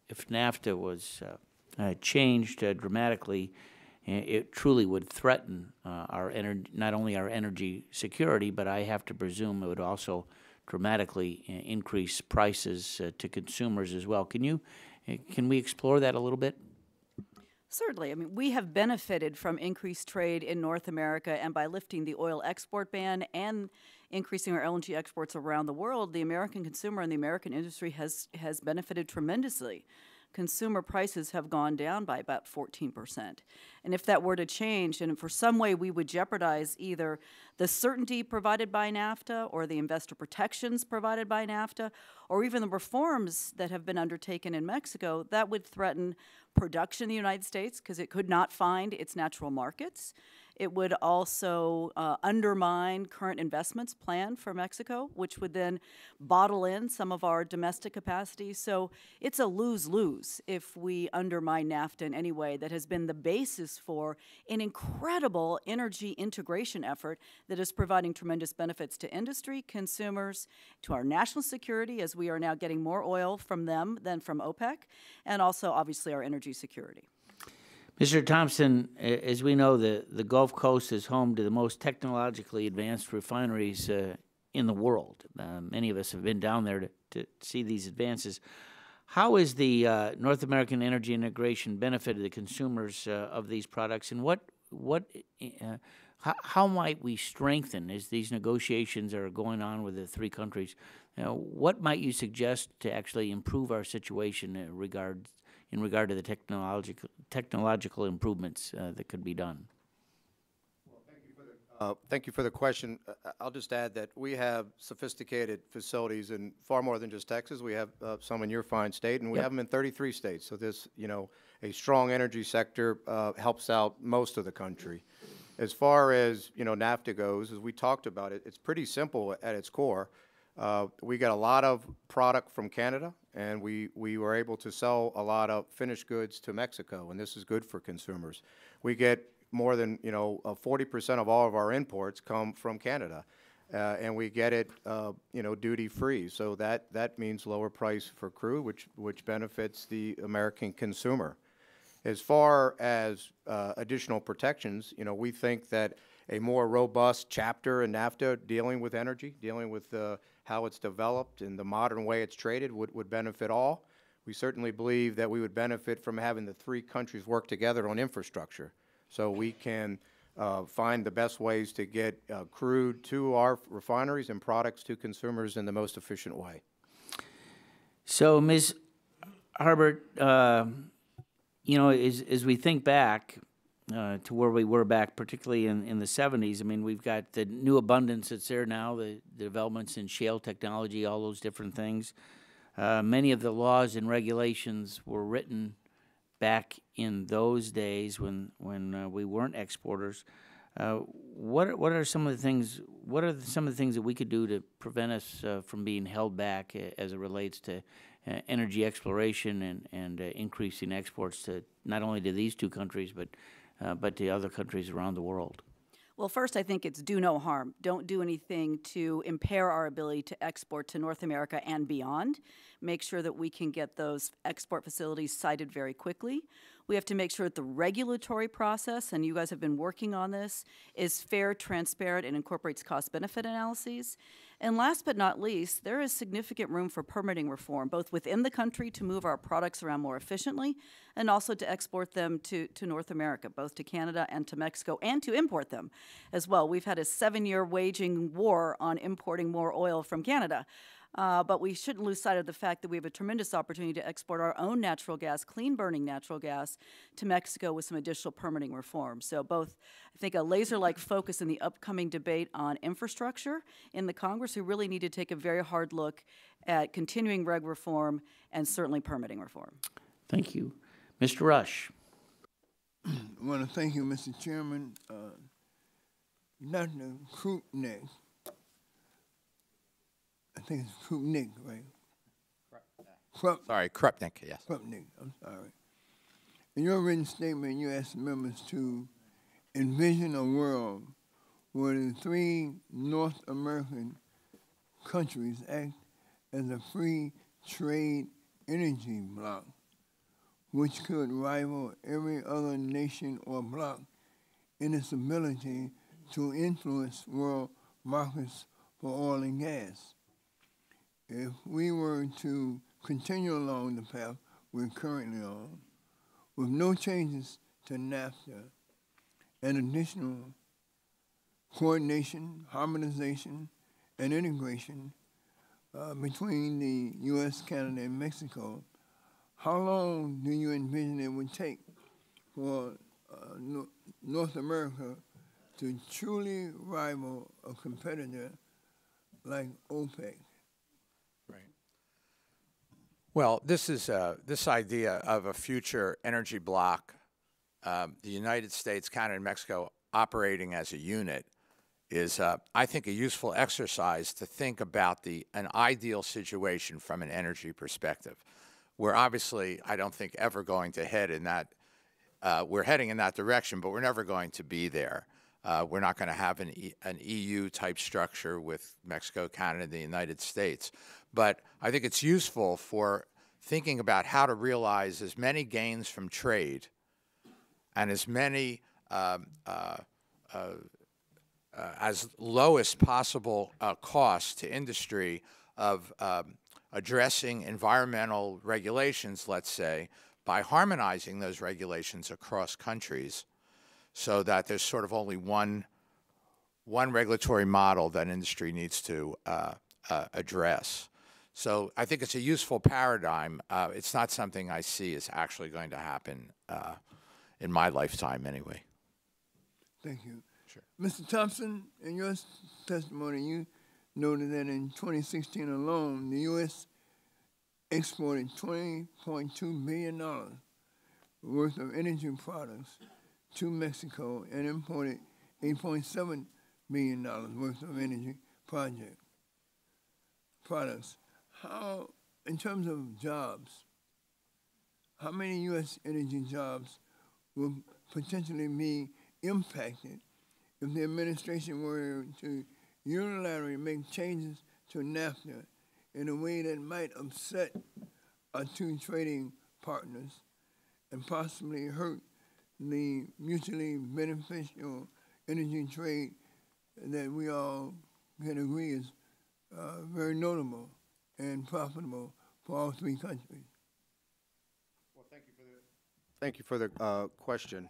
Speaker 1: if NAFTA was changed dramatically, it truly would threaten our not only our energy security, but I have to presume it would also dramatically increase prices to consumers as well. Can we explore that a little bit?
Speaker 5: Certainly. I mean, we have benefited from increased trade in North America, and by lifting the oil export ban and increasing our LNG exports around the world, the American consumer and the American industry has benefited tremendously. Consumer prices have gone down by about 14%. And if that were to change, and for some way we would jeopardize either the certainty provided by NAFTA or the investor protections provided by NAFTA, or even the reforms that have been undertaken in Mexico, that would threaten production in the United States because it could not find its natural markets. It would also undermine current investments planned for Mexico, which would then bottle in some of our domestic capacity. So it's a lose-lose if we undermine NAFTA in any way that has been the basis for an incredible energy integration effort that is providing tremendous benefits to industry, consumers, to our national security, as we are now getting more oil from them than from OPEC, and also, obviously, our energy security.
Speaker 1: Mr. Thompson, as we know, the Gulf Coast is home to the most technologically advanced refineries in the world. Many of us have been down there to see these advances. How is the North American energy integration benefited the consumers of these products, and how might we strengthen as these negotiations are going on with the three countries? What might you suggest to actually improve our situation in regard to the technological improvements that could be done?
Speaker 6: Well, thank you for the question. I'll just add that we have sophisticated facilities in far more than just Texas. We have some in your fine state, and we have them in 33 states. So this, a strong energy sector helps out most of the country. As far as, NAFTA goes, as we talked about it, it's pretty simple at its core. We got a lot of product from Canada, and we were able to sell a lot of finished goods to Mexico, and this is good for consumers. We get more than 40% of all of our imports come from Canada, and we get it duty free. So that means lower price for crude, which benefits the American consumer. As far as additional protections, we think that a more robust chapter in NAFTA dealing with energy, dealing with how it's developed and the modern way it's traded would benefit all. We certainly believe that we would benefit from having the three countries work together on infrastructure so we can find the best ways to get crude to our refineries and products to consumers in the most efficient way.
Speaker 1: So, Ms. Harbert, as we think back to where we were back, particularly in the 70s, I mean, we've got the new abundance that's there now, the developments in shale technology, all those different things. Many of the laws and regulations were written back in those days when we weren't exporters. What are some of the things? What are some of the things that we could do to prevent us from being held back as it relates to energy exploration and increasing exports to not only to these two countries but to other countries around the world?
Speaker 5: Well, first, I think it's do no harm. Don't do anything to impair our ability to export to North America and beyond. Make sure that we can get those export facilities sited very quickly. We have to make sure that the regulatory process, and you guys have been working on this, is fair, transparent, and incorporates cost-benefit analyses. And last but not least, there is significant room for permitting reform, both within the country to move our products around more efficiently, and also to export them to North America, both to Canada and to Mexico, and to import them as well. We've had a 7-year waging war on importing more oil from Canada. But we shouldn't lose sight of the fact that we have a tremendous opportunity to export our own natural gas, clean-burning natural gas, to Mexico with some additional permitting reform. So both, I think, a laser-like focus in the upcoming debate on infrastructure in the Congress, who really need to take a very hard look at continuing reg reform and certainly permitting reform.
Speaker 1: Thank you. Mr. Rush.
Speaker 2: I want to thank you, Mr. Chairman. Dr. Krupnik, I think it's Krupnik, right?
Speaker 7: Sorry, Krupnik, yes.
Speaker 2: Krupnik, I'm sorry. In your written statement, you asked members to envision a world where the 3 North American countries act as a free trade energy bloc, which could rival every other nation or bloc in its ability to influence world markets for oil and gas. If we were to continue along the path we're currently on, with no changes to NAFTA and additional coordination, harmonization, and integration between the U.S., Canada, and Mexico, how long do you envision it would take for North America to truly rival a competitor like OPEC?
Speaker 7: Well, this is this idea of a future energy bloc, the United States, Canada, and Mexico operating as a unit, is, I think, a useful exercise to think about an ideal situation from an energy perspective. We're obviously, I don't think, ever going to head in that. We're heading in that direction, but we're never going to be there. We're not going to have an EU-type structure with Mexico, Canada, and the United States. But I think it's useful for thinking about how to realize as many gains from trade and as many as low as possible costs to industry of addressing environmental regulations, let's say, by harmonizing those regulations across countries, so that there's sort of only one regulatory model that industry needs to address. So I think it's a useful paradigm. It's not something I see as actually going to happen in my lifetime anyway.
Speaker 2: Thank you.
Speaker 7: Sure.
Speaker 2: Mr. Thompson, in your testimony, you noted that in 2016 alone, the U.S. exported $20.2 billion worth of energy products to Mexico and imported $8.7 billion worth of energy products. How, in terms of jobs, how many U.S. energy jobs will potentially be impacted if the administration were to unilaterally make changes to NAFTA in a way that might upset our 2 trading partners and possibly hurt the mutually beneficial energy trade that we all can agree is very notable and profitable for all 3 countries?
Speaker 6: Well, thank you for the question.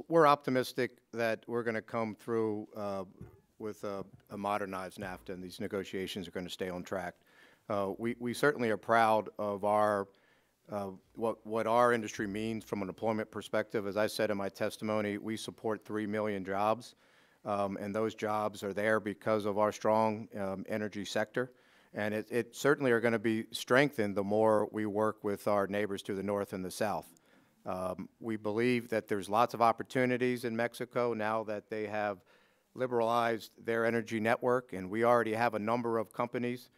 Speaker 6: We're optimistic that we're going to come through with a modernized NAFTA, and these negotiations are going to stay on track. We certainly are proud of our what our industry means from an employment perspective. As I said in my testimony, we support 3 million jobs, and those jobs are there because of our strong energy sector. And it certainly are going to be strengthened the more we work with our neighbors to the north and the south. We believe that there's lots of opportunities in Mexico now that they have liberalized their energy network, and we already have a number of companies.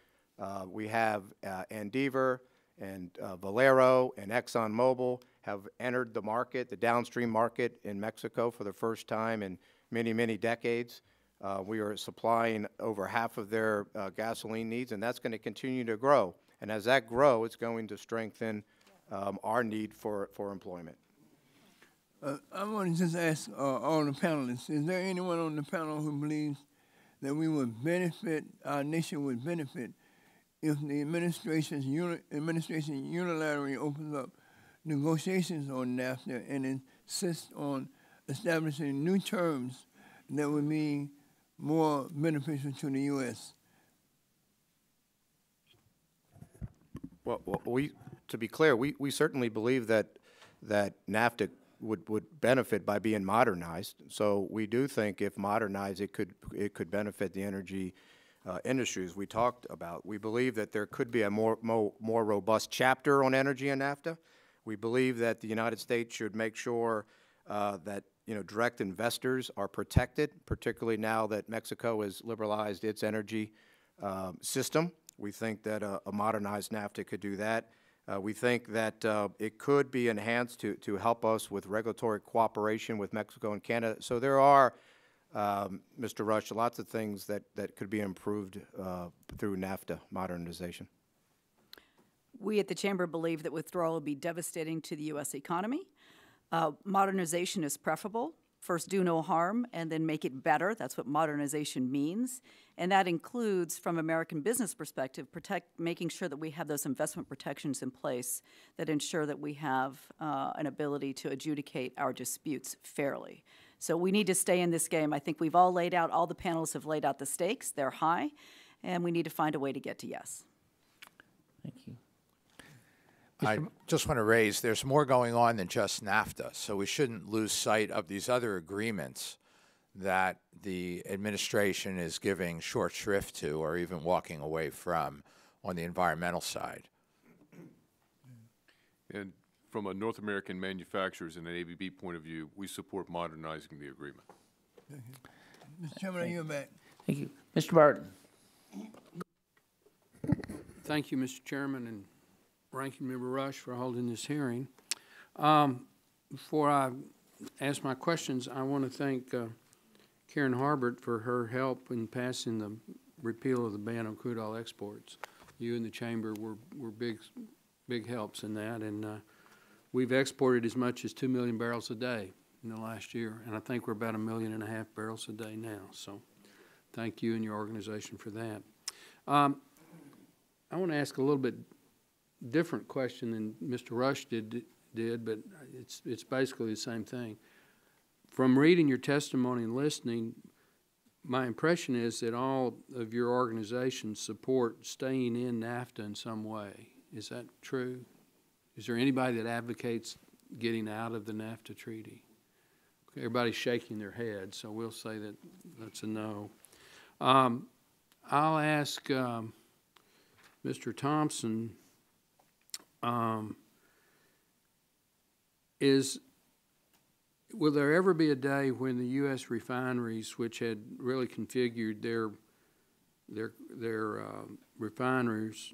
Speaker 6: We have Andeavor and Valero and ExxonMobil have entered the market, the downstream market in Mexico for the first time in many, many decades. We are supplying over half of their gasoline needs, and that's going to continue to grow. And as that grows, it's going to strengthen our need for employment.
Speaker 2: I want to just ask all the panelists, is there anyone on the panel who believes that we would benefit, our nation would benefit, if the administration unilaterally opens up negotiations on NAFTA and insists on establishing new terms that would be more beneficial to the U.S.?
Speaker 6: Well, to be clear, we certainly believe that NAFTA would benefit by being modernized. So we do think if modernized, it could benefit the energy industries we talked about. We believe that there could be a more robust chapter on energy in NAFTA. We believe that the United States should make sure that direct investors are protected, particularly now that Mexico has liberalized its energy system. We think that a modernized NAFTA could do that. We think that it could be enhanced to help us with regulatory cooperation with Mexico and Canada. So there are, Mr. Rush, lots of things that could be improved through NAFTA modernization.
Speaker 5: We at the Chamber believe that withdrawal would be devastating to the U.S. economy. Modernization is preferable. First, do no harm, and then make it better. That's what modernization means. And that includes, from American business perspective, making sure that we have those investment protections in place that ensure that we have an ability to adjudicate our disputes fairly. So we need to stay in this game. I think we've all laid out, all the panelists have laid out the stakes. They're high, and we need to find a way to get to yes.
Speaker 1: Thank you.
Speaker 7: I just want to raise, there's more going on than just NAFTA, so we shouldn't lose sight of these other agreements that the administration is giving short shrift to or even walking away from on the environmental side.
Speaker 8: And from a North American manufacturers and an ABB point of view, we support modernizing the agreement.
Speaker 2: Mr. Chairman, are you back?
Speaker 1: Thank you. Mr. Barton.
Speaker 9: Thank you, Mr. Chairman and Ranking Member Rush, for holding this hearing. Before I ask my questions, I want to thank Karen Harbert for her help in passing the repeal of the ban on crude oil exports. You and the Chamber were big helps in that, and we've exported as much as 2 million barrels a day in the last year, and I think we're about 1.5 million barrels a day now. So thank you and your organization for that. I want to ask a little bit different question than Mr. Rush did, but it's basically the same thing. From reading your testimony and listening, my impression is that all of your organizations support staying in NAFTA in some way. Is that true? Is there anybody that advocates getting out of the NAFTA treaty? Everybody's shaking their head, so we'll say that that's a no. I'll ask Mr. Thompson, will there ever be a day when the U.S. refineries, which had really configured their refineries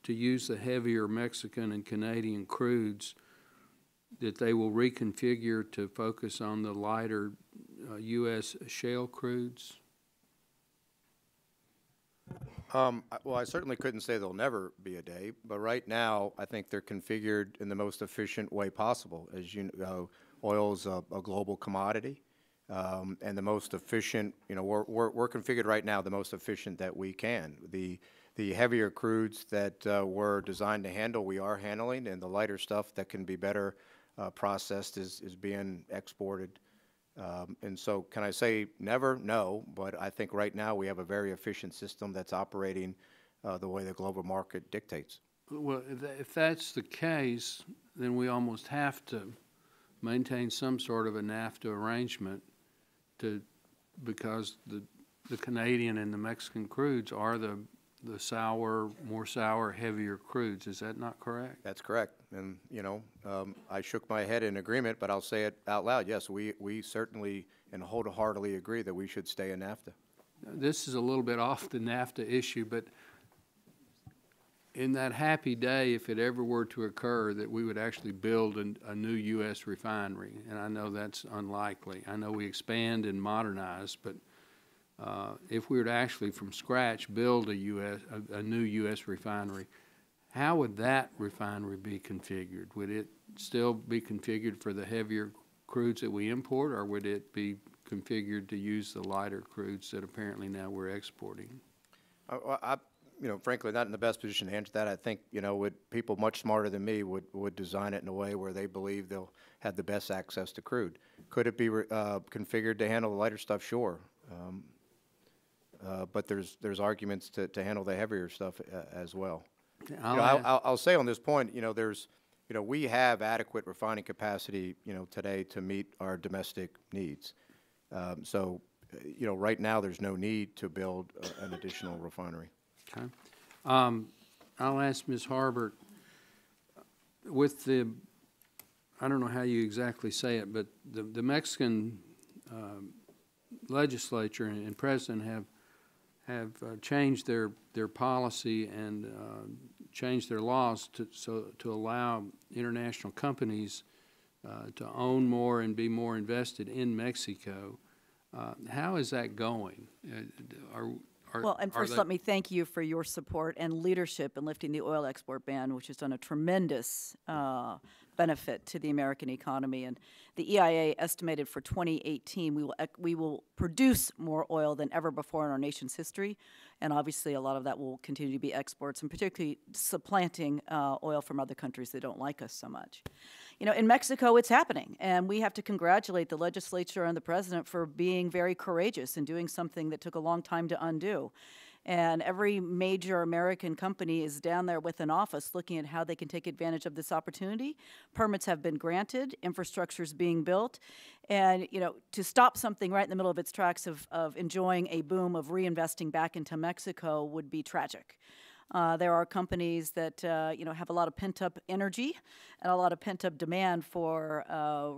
Speaker 9: to use the heavier Mexican and Canadian crudes, that they will reconfigure to focus on the lighter U.S. shale crudes?
Speaker 6: Well, I certainly couldn't say there'll never be a day, but right now I think they're configured in the most efficient way possible. As you know, oil is a global commodity, and the most efficient, we're configured right now the most efficient that we can. The heavier crudes that we're designed to handle, we are handling, and the lighter stuff that can be better processed is being exported. And so can I say never? No, but I think right now we have a very efficient system that's operating the way the global market dictates.
Speaker 9: Well, if that's the case, then we almost have to maintain some sort of a NAFTA arrangement because the Canadian and the Mexican crudes are the sour, more sour, heavier crudes. Is that not correct?
Speaker 6: That's correct. And, I shook my head in agreement, but I'll say it out loud. Yes, we certainly and wholeheartedly agree that we should stay in NAFTA.
Speaker 9: This is a little bit off the NAFTA issue, but in that happy day, if it ever were to occur that we would actually build a new U.S. refinery, and I know that's unlikely. I know we expand and modernize, but if we were to actually from scratch build a new U.S. refinery, how would that refinery be configured? Would it still be configured for the heavier crudes that we import, or would it be configured to use the lighter crudes that apparently now we're exporting?
Speaker 6: Frankly, not in the best position to answer that. I think, people much smarter than me would design it in a way where they believe they'll have the best access to crude. Could it be configured to handle the lighter stuff? Sure. But there's arguments to handle the heavier stuff as well. I'll say on this point, we have adequate refining capacity, today to meet our domestic needs. Right now there's no need to build an additional refinery.
Speaker 9: Okay. I'll ask Ms. Harbert, with the, I don't know how you exactly say it, but the Mexican legislature and president have changed their policy and changed their laws to allow international companies to own more and be more invested in Mexico. How is that going?
Speaker 5: Well, and first let me thank you for your support and leadership in lifting the oil export ban, which has done a tremendous benefit to the American economy. And the EIA estimated for 2018 we will produce more oil than ever before in our nation's history. And obviously a lot of that will continue to be exports, and particularly supplanting oil from other countries that don't like us so much. In Mexico, it's happening, and we have to congratulate the legislature and the president for being very courageous and doing something that took a long time to undo. And every major American company is down there with an office looking at how they can take advantage of this opportunity. Permits have been granted, infrastructure is being built, and to stop something right in the middle of its tracks of enjoying a boom of reinvesting back into Mexico would be tragic. There are companies that have a lot of pent-up energy and a lot of pent-up demand for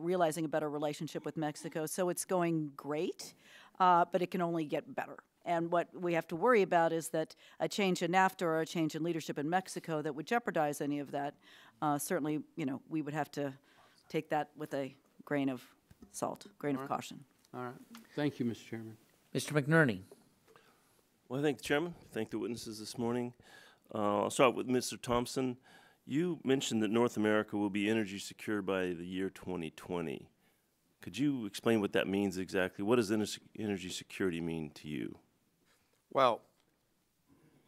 Speaker 5: realizing a better relationship with Mexico. So it's going great, but it can only get better. And what we have to worry about is that a change in NAFTA or a change in leadership in Mexico that would jeopardize any of that. Certainly, we would have to take that with a grain of salt, grain of caution.
Speaker 9: All right. Thank you, Mr. Chairman.
Speaker 1: Mr. McNerney.
Speaker 10: Well, I thank the chairman. Thank the witnesses this morning. I'll start with Mr. Thompson. You mentioned that North America will be energy secure by the year 2020. Could you explain what that means exactly? What does energy security mean to you?
Speaker 6: Well,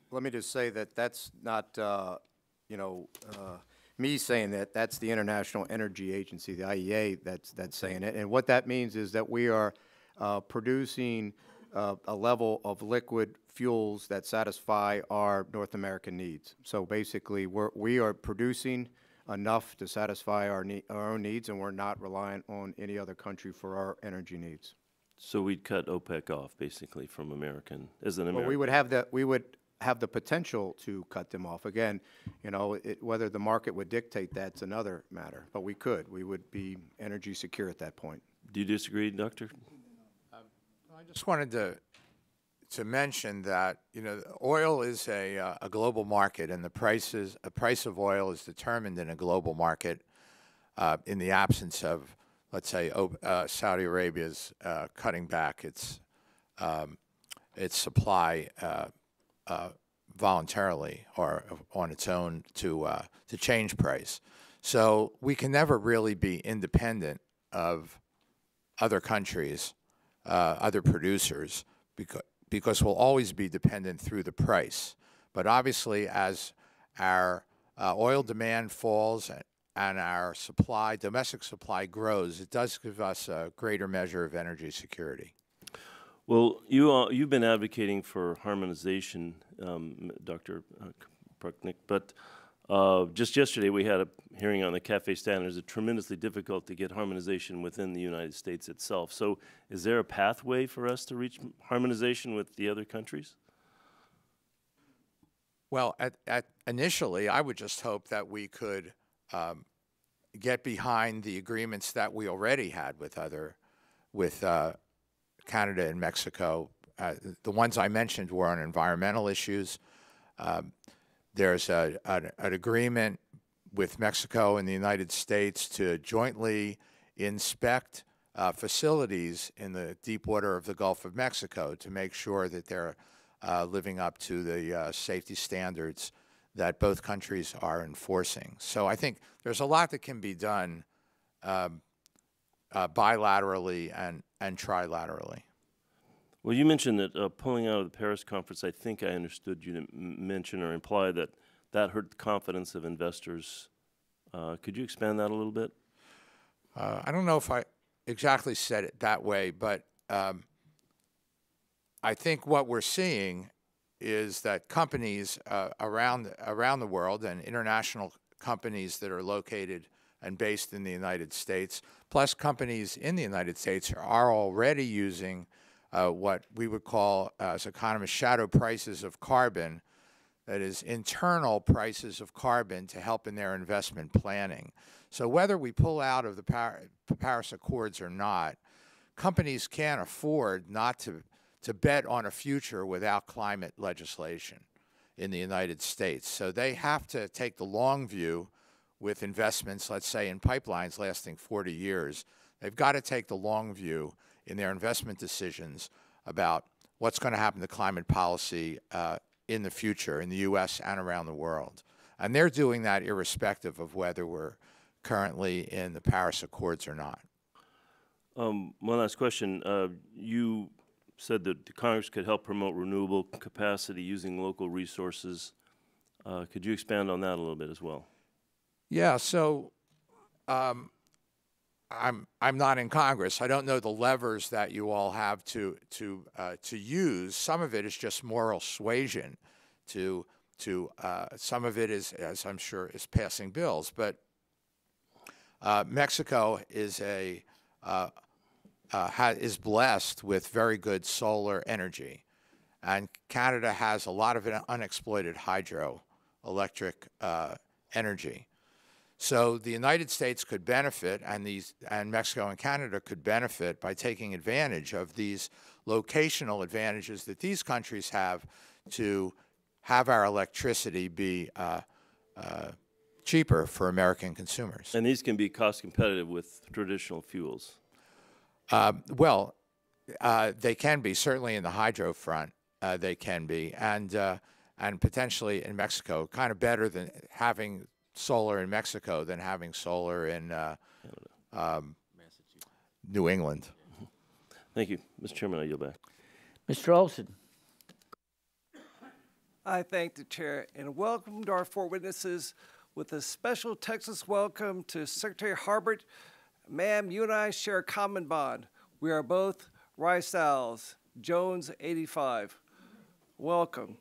Speaker 6: let me just say that that's not, me saying that. That's the International Energy Agency, the IEA, that's saying it. And what that means is that we are producing a level of liquid fuels that satisfy our North American needs. So basically, we are producing enough to satisfy our own needs, and we're not reliant on any other country for our energy needs.
Speaker 10: So we'd cut OPEC off, basically, from American, as an American.
Speaker 6: Well, we would have the potential to cut them off. Again, whether the market would dictate that's another matter. But we could. We would be energy secure at that point.
Speaker 10: Do you disagree, Doctor?
Speaker 7: I just wanted to mention that oil is a global market, and the price of oil is determined in a global market in the absence of, let's say, Saudi Arabia's cutting back its supply voluntarily or on its own to change price. So we can never really be independent of other countries, other producers, because we'll always be dependent through the price. But obviously, as our oil demand falls and our domestic supply grows, it does give us a greater measure of energy security.
Speaker 10: Well, you've been advocating for harmonization, Dr. Pruknick, but just yesterday we had a hearing on the CAFE standards. It's tremendously difficult to get harmonization within the United States itself. So is there a pathway for us to reach harmonization with the other countries?
Speaker 7: Well, initially, I would just hope that we could get behind the agreements that we already had with Canada and Mexico. The ones I mentioned were on environmental issues. There's an agreement with Mexico and the United States to jointly inspect facilities in the deep water of the Gulf of Mexico to make sure that they're living up to the safety standards that both countries are enforcing. So I think there's a lot that can be done bilaterally and trilaterally.
Speaker 10: Well, you mentioned that pulling out of the Paris conference, I think I understood you to mention or imply that that hurt the confidence of investors. Could you expand that a little bit?
Speaker 7: I don't know if I exactly said it that way, but I think what we're seeing is that companies around the world and international companies that are located and based in the United States, plus companies in the United States, are already using what we would call, as economists, shadow prices of carbon, that is, internal prices of carbon to help in their investment planning. So whether we pull out of the Paris Accords or not, companies can't afford not to bet on a future without climate legislation in the United States. So they have to take the long view with investments, let's say, in pipelines lasting 40 years. They've got to take the long view in their investment decisions about what's going to happen to climate policy in the future in the U.S. and around the world. And they're doing that irrespective of whether we're currently in the Paris Accords or not.
Speaker 10: One last question. You said that Congress could help promote renewable capacity using local resources. Could you expand on that a little bit as well?
Speaker 7: Yeah, so I'm not in Congress. I don't know the levers that you all have to use. Some of it is just moral suasion. Some of it is, as I'm sure, is passing bills. But Mexico is is blessed with very good solar energy, and Canada has a lot of unexploited hydroelectric energy. So the United States could benefit, and Mexico and Canada could benefit by taking advantage of these locational advantages that these countries have to have our electricity be cheaper for American consumers.
Speaker 10: And these can be cost competitive with traditional fuels.
Speaker 7: Well, they can be, certainly in the hydro front, they can be, and potentially in Mexico, kind of better than having solar in Mexico than having solar in New England.
Speaker 10: Thank you. Mr. Chairman, I yield back.
Speaker 1: Mr. Olson.
Speaker 11: I thank the chair and welcome our four witnesses with a special Texas welcome to Secretary Harbert. Ma'am, you and I share a common bond. We are both Rice Owls, Jones 85. Welcome.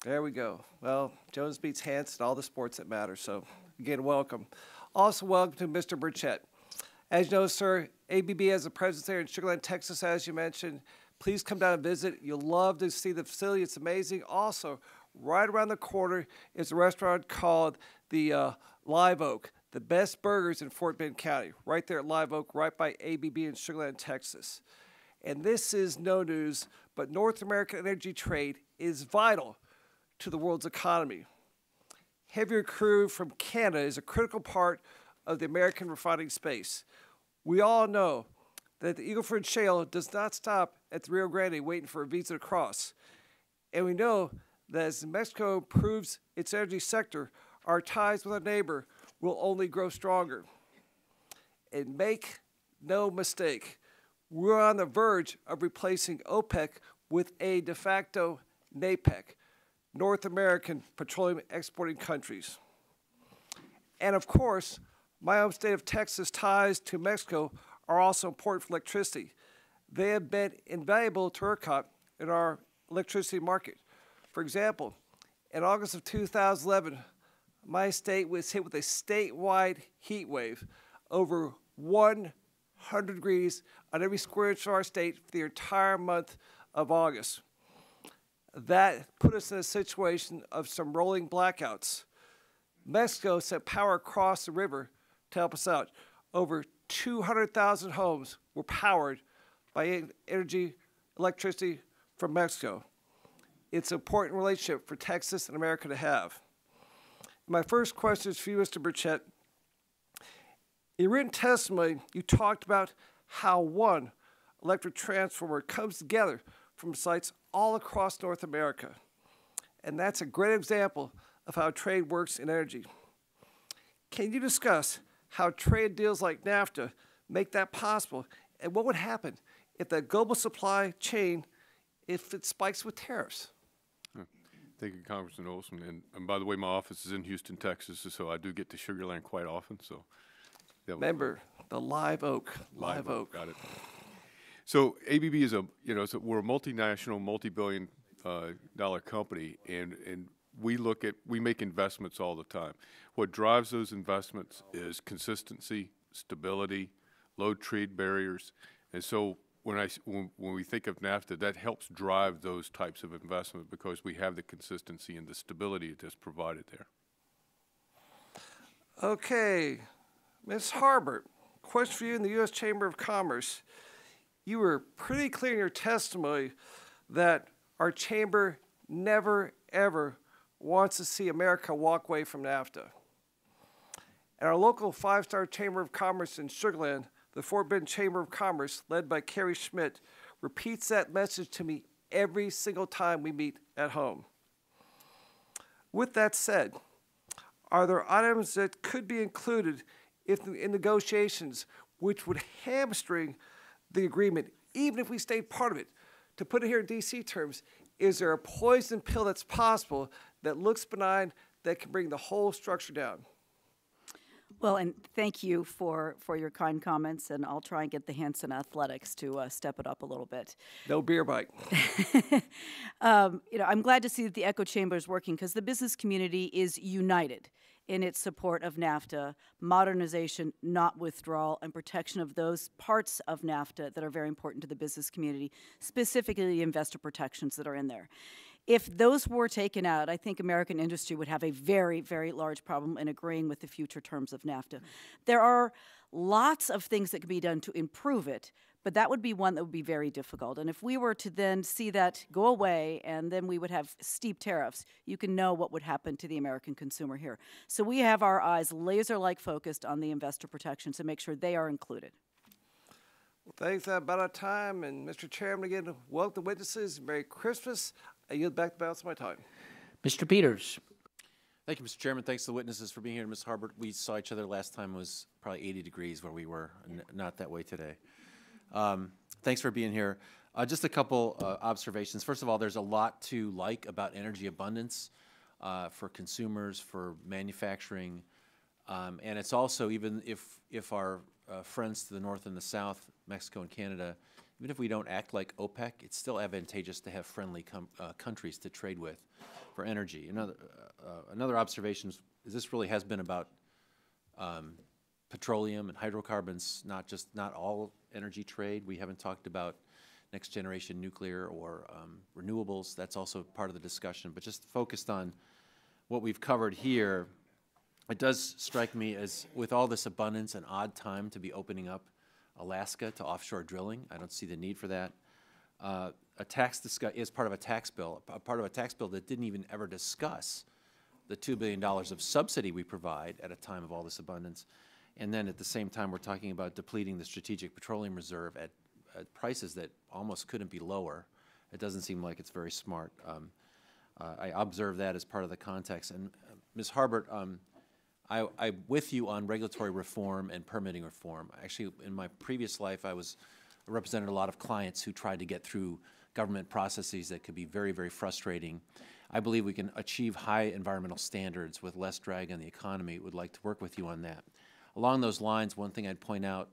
Speaker 11: There we go. Well, Jones beats Hanson, all the sports that matter, so again, welcome. Also, welcome to Mr. Burchett. As you know, sir, ABB has a presence there in Sugar Land, Texas, as you mentioned. Please come down and visit. You'll love to see the facility. It's amazing. Also, right around the corner is a restaurant called the Live Oak, the best burgers in Fort Bend County, right there at Live Oak, right by ABB in Sugar Land, Texas. And this is no news, but North American energy trade is vital to the world's economy. Heavier crude from Canada is a critical part of the American refining space. We all know that the Eagle Ford Shale does not stop at the Rio Grande waiting for a visa to cross. And we know that as Mexico improves its energy sector, our ties with our neighbor will only grow stronger. And make no mistake, we're on the verge of replacing OPEC with a de facto NAPEC, North American petroleum exporting countries. And of course, my home state of Texas ties to Mexico are also important for electricity. They have been invaluable to ERCOT in our electricity market. For example, in August of 2011, my state was hit with a statewide heat wave, over 100 degrees on every square inch of our state for the entire month of August. That put us in a situation of some rolling blackouts. Mexico sent power across the river to help us out. Over 200,000 homes were powered by electricity from Mexico. It's an important relationship for Texas and America to have. My first question is for you, Mr. Burchett. In your written testimony, you talked about how one electric transformer comes together from sites all across North America. And that's a great example of how trade works in energy. Can you discuss how trade deals like NAFTA make that possible, and what would happen if the global supply chain, if it spikes with tariffs?
Speaker 8: Thank you, Congressman Olson. And by the way, my office is in Houston, Texas, so I do get to Sugar Land quite often. So,
Speaker 11: remember the Live Oak. Live Oak.
Speaker 8: Got it. So ABB is we're a multinational, multi-billion dollar company, and we make investments all the time. What drives those investments is consistency, stability, low trade barriers, and so when we think of NAFTA, that helps drive those types of investment because we have the consistency and the stability that's provided there.
Speaker 11: Okay, Ms. Harbert, question for you in the U.S. Chamber of Commerce. You were pretty clear in your testimony that our chamber never, ever wants to see America walk away from NAFTA. And our local five-star Chamber of Commerce in Sugar Land, the Fort Bend Chamber of Commerce, led by Carrie Schmidt, repeats that message to me every single time we meet at home. With that said, are there items that could be included in negotiations which would hamstring the agreement, even if we stayed part of it? To put it here in D.C. terms, is there a poison pill that's possible that looks benign that can bring the whole structure down?
Speaker 5: Well, and thank you for your kind comments, and I'll try and get the Hanson Athletics to step it up a little bit.
Speaker 11: No beer bike.
Speaker 5: I'm glad to see that the echo chamber is working because the business community is united in its support of NAFTA, modernization, not withdrawal, and protection of those parts of NAFTA that are very important to the business community, specifically the investor protections that are in there. If those were taken out, I think American industry would have a very, very large problem in agreeing with the future terms of NAFTA. There are lots of things that could be done to improve it, but that would be one that would be very difficult. And if we were to then see that go away and then we would have steep tariffs, you can know what would happen to the American consumer here. So we have our eyes laser-like focused on the investor protections to make sure they are included.
Speaker 11: Well, thanks. About our time. And Mr. Chairman, again, welcome the witnesses. Merry Christmas. I yield back the balance of my time.
Speaker 1: Mr. Peters.
Speaker 12: Thank you, Mr. Chairman. Thanks to the witnesses for being here. Ms. Harbert, we saw each other last time was probably 80 degrees where we were, not that way today. Thanks for being here. Just a couple observations. First of all, there's a lot to like about energy abundance for consumers, for manufacturing, and it's also, even if our friends to the north and the south, Mexico and Canada, even if we don't act like OPEC, it's still advantageous to have friendly countries to trade with for energy. Another observation is this really has been about petroleum and hydrocarbons, not all energy trade. We haven't talked about next generation nuclear or renewables. That's also part of the discussion. But just focused on what we've covered here, it does strike me as, with all this abundance, an odd time to be opening up Alaska to offshore drilling. I don't see the need for that. A tax is part of a tax bill, that didn't even ever discuss the $2 billion of subsidy we provide at a time of all this abundance. And then at the same time, we're talking about depleting the Strategic Petroleum Reserve at prices that almost couldn't be lower. It doesn't seem like it's very smart. I observe that as part of the context. And Ms. Harbert, I'm with you on regulatory reform and permitting reform. Actually, in my previous life, I represented a lot of clients who tried to get through government processes that could be very, very frustrating. I believe we can achieve high environmental standards with less drag on the economy. Would like to work with you on that. Along those lines, one thing I'd point out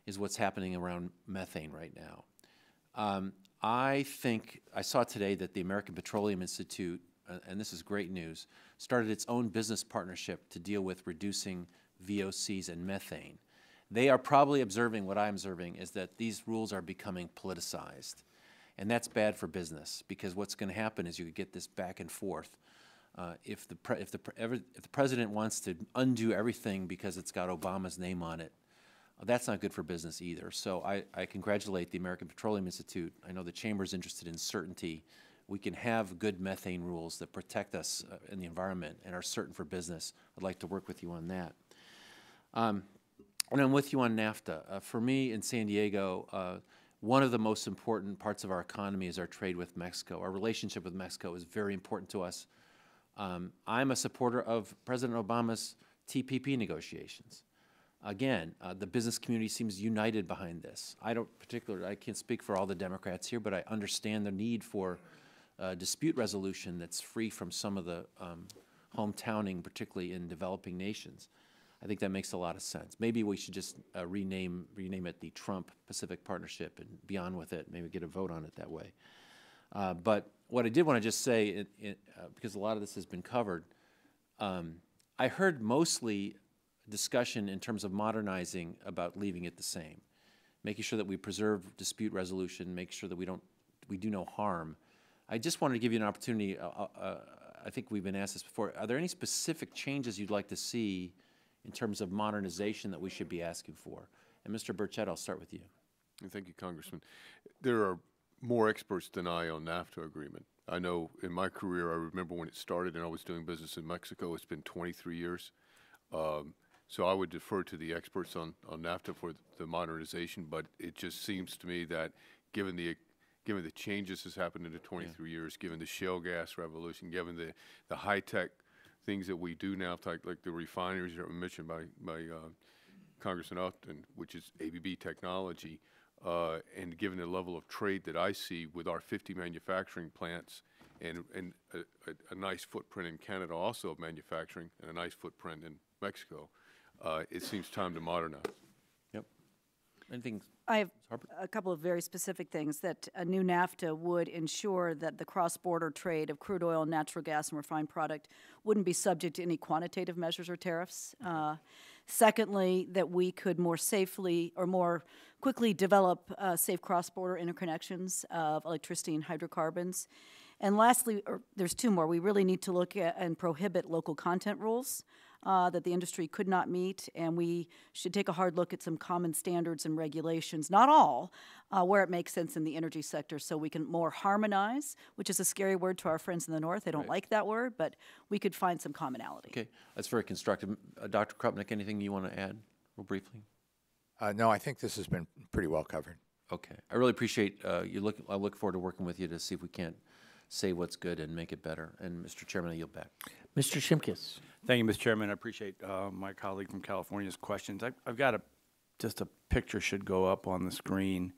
Speaker 12: is what's happening around methane right now. I think I saw today that the American Petroleum Institute, and this is great news, started its own business partnership to deal with reducing VOCs and methane. They are probably observing what I'm observing is that these rules are becoming politicized. And that's bad for business, because what's going to happen is you could get this back and forth. If the president wants to undo everything because it's got Obama's name on it, that's not good for business either. So I congratulate the American Petroleum Institute. I know the Chamber's interested in certainty. We can have good methane rules that protect us in the environment and are certain for business. I'd like to work with you on that. And I'm with you on NAFTA. For me in San Diego, one of the most important parts of our economy is our trade with Mexico. Our relationship with Mexico is very important to us. I'm a supporter of President Obama's TPP negotiations. Again, the business community seems united behind this. I can't speak for all the Democrats here, but I understand the need for dispute resolution that's free from some of the hometowning, particularly in developing nations. I think that makes a lot of sense. Maybe we should just rename it the Trump-Pacific Partnership and be on with it. Maybe get a vote on it that way. But what I did want to just say, because a lot of this has been covered, I heard mostly discussion in terms of modernizing about leaving it the same, making sure that we preserve dispute resolution, make sure that we do no harm. I just wanted to give you an opportunity. I think we've been asked this before. Are there any specific changes you'd like to see in terms of modernization that we should be asking for? And Mr. Burchett, I'll start with you.
Speaker 8: Thank you, Congressman. There are more experts than I on NAFTA agreement. I know in my career, I remember when it started and I was doing business in Mexico, it's been 23 years. So I would defer to the experts on NAFTA for the modernization, but it just seems to me that given the changes that's happened in the 23 years, given the shale gas revolution, given the high-tech things that we do now, like the refineries that were mentioned by Congressman Upton, which is ABB technology, and given the level of trade that I see with our 50 manufacturing plants and a nice footprint in Canada also of manufacturing and a nice footprint in Mexico, it seems time to modernize.
Speaker 12: Yep. Anything?
Speaker 5: I have a couple of very specific things that a new NAFTA would ensure that the cross-border trade of crude oil, natural gas, and refined product wouldn't be subject to any quantitative measures or tariffs. Secondly, that we could more safely or more quickly develop safe cross-border interconnections of electricity and hydrocarbons. And lastly, there's two more. We really need to look at and prohibit local content rules that the industry could not meet, and we should take a hard look at some common standards and regulations, not all, where it makes sense in the energy sector, so we can more harmonize, which is a scary word to our friends in the North. They don't like that word, but we could find some commonality.
Speaker 12: Okay, that's very constructive. Dr. Krupnick, anything you want to add real briefly?
Speaker 7: No, I think this has been pretty well covered.
Speaker 12: Okay, I really appreciate I look forward to working with you to see if we can't say what's good and make it better. And Mr. Chairman, I yield back.
Speaker 1: Mr. Shimkus.
Speaker 13: Thank you, Mr. Chairman. I appreciate my colleague from California's questions. I've got just a picture should go up on the screen,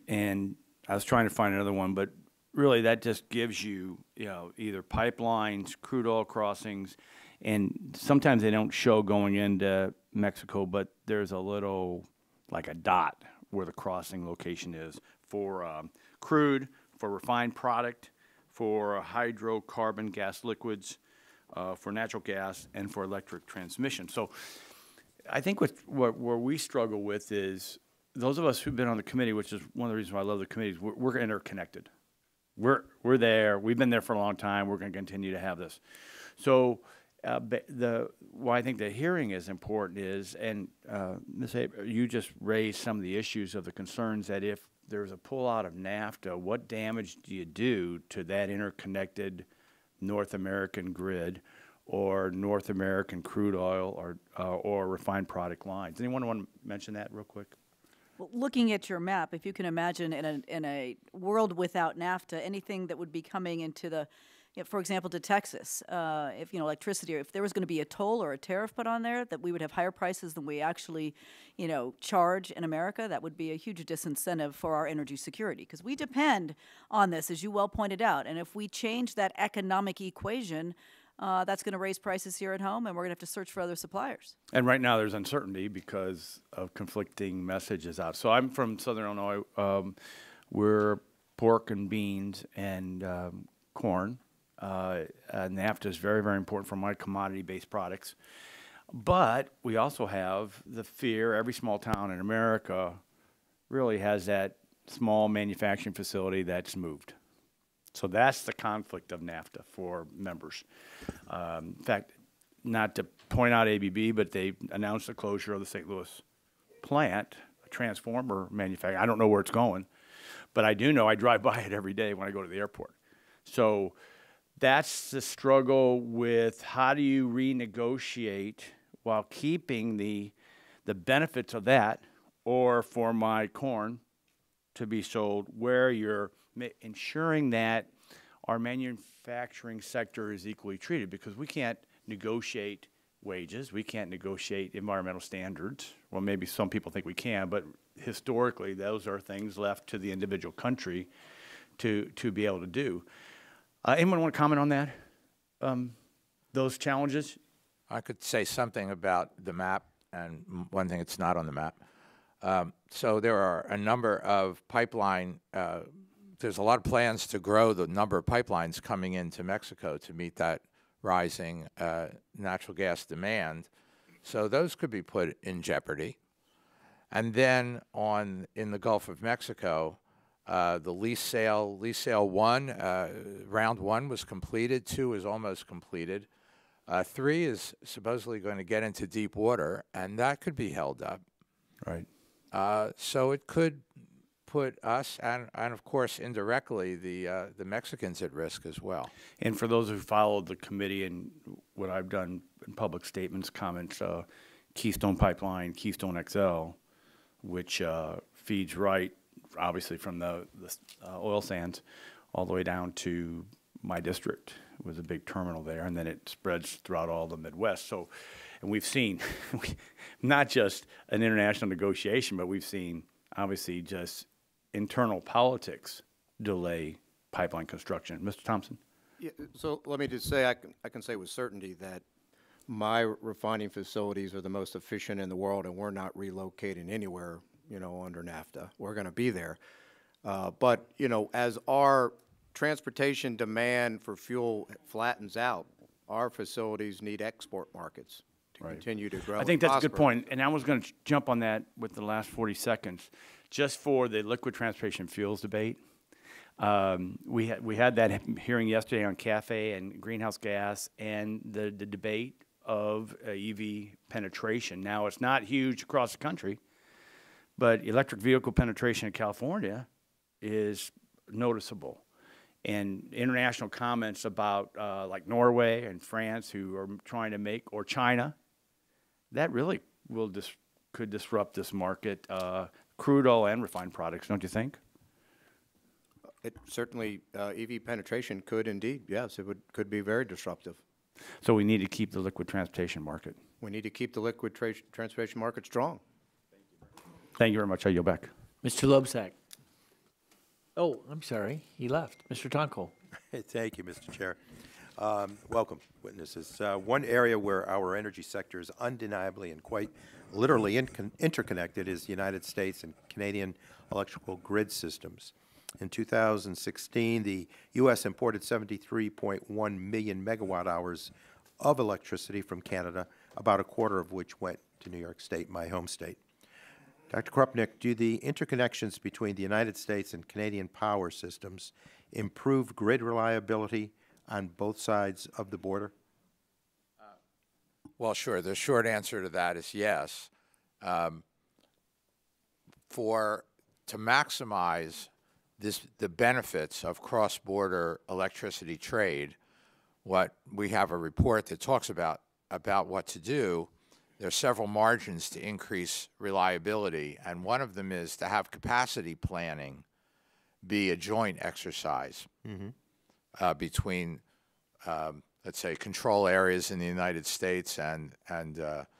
Speaker 13: and I was trying to find another one, but really that just gives you, either pipelines, crude oil crossings, and sometimes they don't show going into Mexico, but there's a little, like a dot where the crossing location is for crude, for refined product, for hydrocarbon gas liquids, for natural gas, and for electric transmission. So I think where we struggle with is those of us who've been on the committee, which is one of the reasons why I love the committees, we're interconnected. We're there. We've been there for a long time. We're going to continue to have this. So why I think the hearing is important is, and Ms. Abe, you just raised some of the issues of the concerns that if there's a pullout of NAFTA, what damage do you do to that interconnected North American grid or North American crude oil or refined product lines? Anyone want to mention that real quick?
Speaker 5: Well, looking at your map, if you can imagine in a world without NAFTA, anything that would be coming into the, for example, to Texas, if electricity, or if there was going to be a toll or a tariff put on there, that we would have higher prices than we actually, charge in America, that would be a huge disincentive for our energy security, because we depend on this, as you well pointed out. And if we change that economic equation, that's going to raise prices here at home, and we're going to have to search for other suppliers.
Speaker 13: And right now there's uncertainty because of conflicting messages out. So I'm from Southern Illinois. We're pork and beans and corn. NAFTA is very, very important for my commodity-based products. But we also have the fear, every small town in America really has that small manufacturing facility that's moved. So that's the conflict of NAFTA for members. In fact, not to point out ABB, but they announced the closure of the St. Louis plant, a transformer manufacturer. I don't know where it's going, but I do know I drive by it every day when I go to the airport. So that's the struggle with how do you renegotiate while keeping the benefits of that, or for my corn to be sold, where you're ensuring that our manufacturing sector is equally treated, because we can't negotiate wages, we can't negotiate environmental standards. Well, maybe some people think we can, but historically, those are things left to the individual country to be able to do. Anyone want to comment on that? Those challenges?
Speaker 7: I could say something about the map, and one thing that's not on the map. So there are a number of pipeline, there's a lot of plans to grow the number of pipelines coming into Mexico to meet that rising natural gas demand. So those could be put in jeopardy. And then in the Gulf of Mexico, the lease sale 1, round 1 was completed, 2 is almost completed. 3 is supposedly going to get into deep water, and that could be held up.
Speaker 13: Right.
Speaker 7: So it could put us and of course indirectly the Mexicans at risk as well.
Speaker 13: And for those who followed the committee and what I've done in public statements, comments, Keystone Pipeline, Keystone XL, which feeds right, obviously, from the oil sands all the way down to my district. It was a big terminal there, and then it spreads throughout all the Midwest. So, and we've seen not just an international negotiation, but we've seen obviously just internal politics delay pipeline construction. Mr. Thompson?
Speaker 6: Yeah, so let me just say, I can say with certainty that my refining facilities are the most efficient in the world, and we're not relocating anywhere, under NAFTA. We're going to be there. But, as our transportation demand for fuel flattens out, our facilities need export markets to continue to grow.
Speaker 13: I think that's a good point, and I was going to jump on that with the last 40 seconds. Just for the liquid transportation fuels debate, we had that hearing yesterday on CAFE and greenhouse gas and the debate of EV penetration. Now, it's not huge across the country, but electric vehicle penetration in California is noticeable. And international comments about like Norway and France, who are trying to make, or China, that really could disrupt this market, crude oil and refined products, don't you think?
Speaker 6: It certainly, EV penetration could indeed, yes, could be very disruptive.
Speaker 13: So we need to keep the liquid transportation market.
Speaker 6: We need to keep the liquid transportation market strong.
Speaker 13: Thank you very much. I yield back.
Speaker 1: Mr. Loebsack. Oh, I'm sorry. He left. Mr. Tonko.
Speaker 14: Thank you, Mr. Chair. Welcome, witnesses. One area where our energy sector is undeniably and quite literally interconnected is the United States and Canadian electrical grid systems. In 2016, the U.S. imported 73.1 million megawatt hours of electricity from Canada, about a quarter of which went to New York State, my home state. Dr. Krupnick, do the interconnections between the United States and Canadian power systems improve grid reliability on both sides of the border?
Speaker 7: Well, sure. The short answer to that is yes. To maximize the benefits of cross-border electricity trade, what we have a report that talks about what to do. There are several margins to increase reliability, and one of them is to have capacity planning be a joint exercise between, let's say, control areas in the United States and in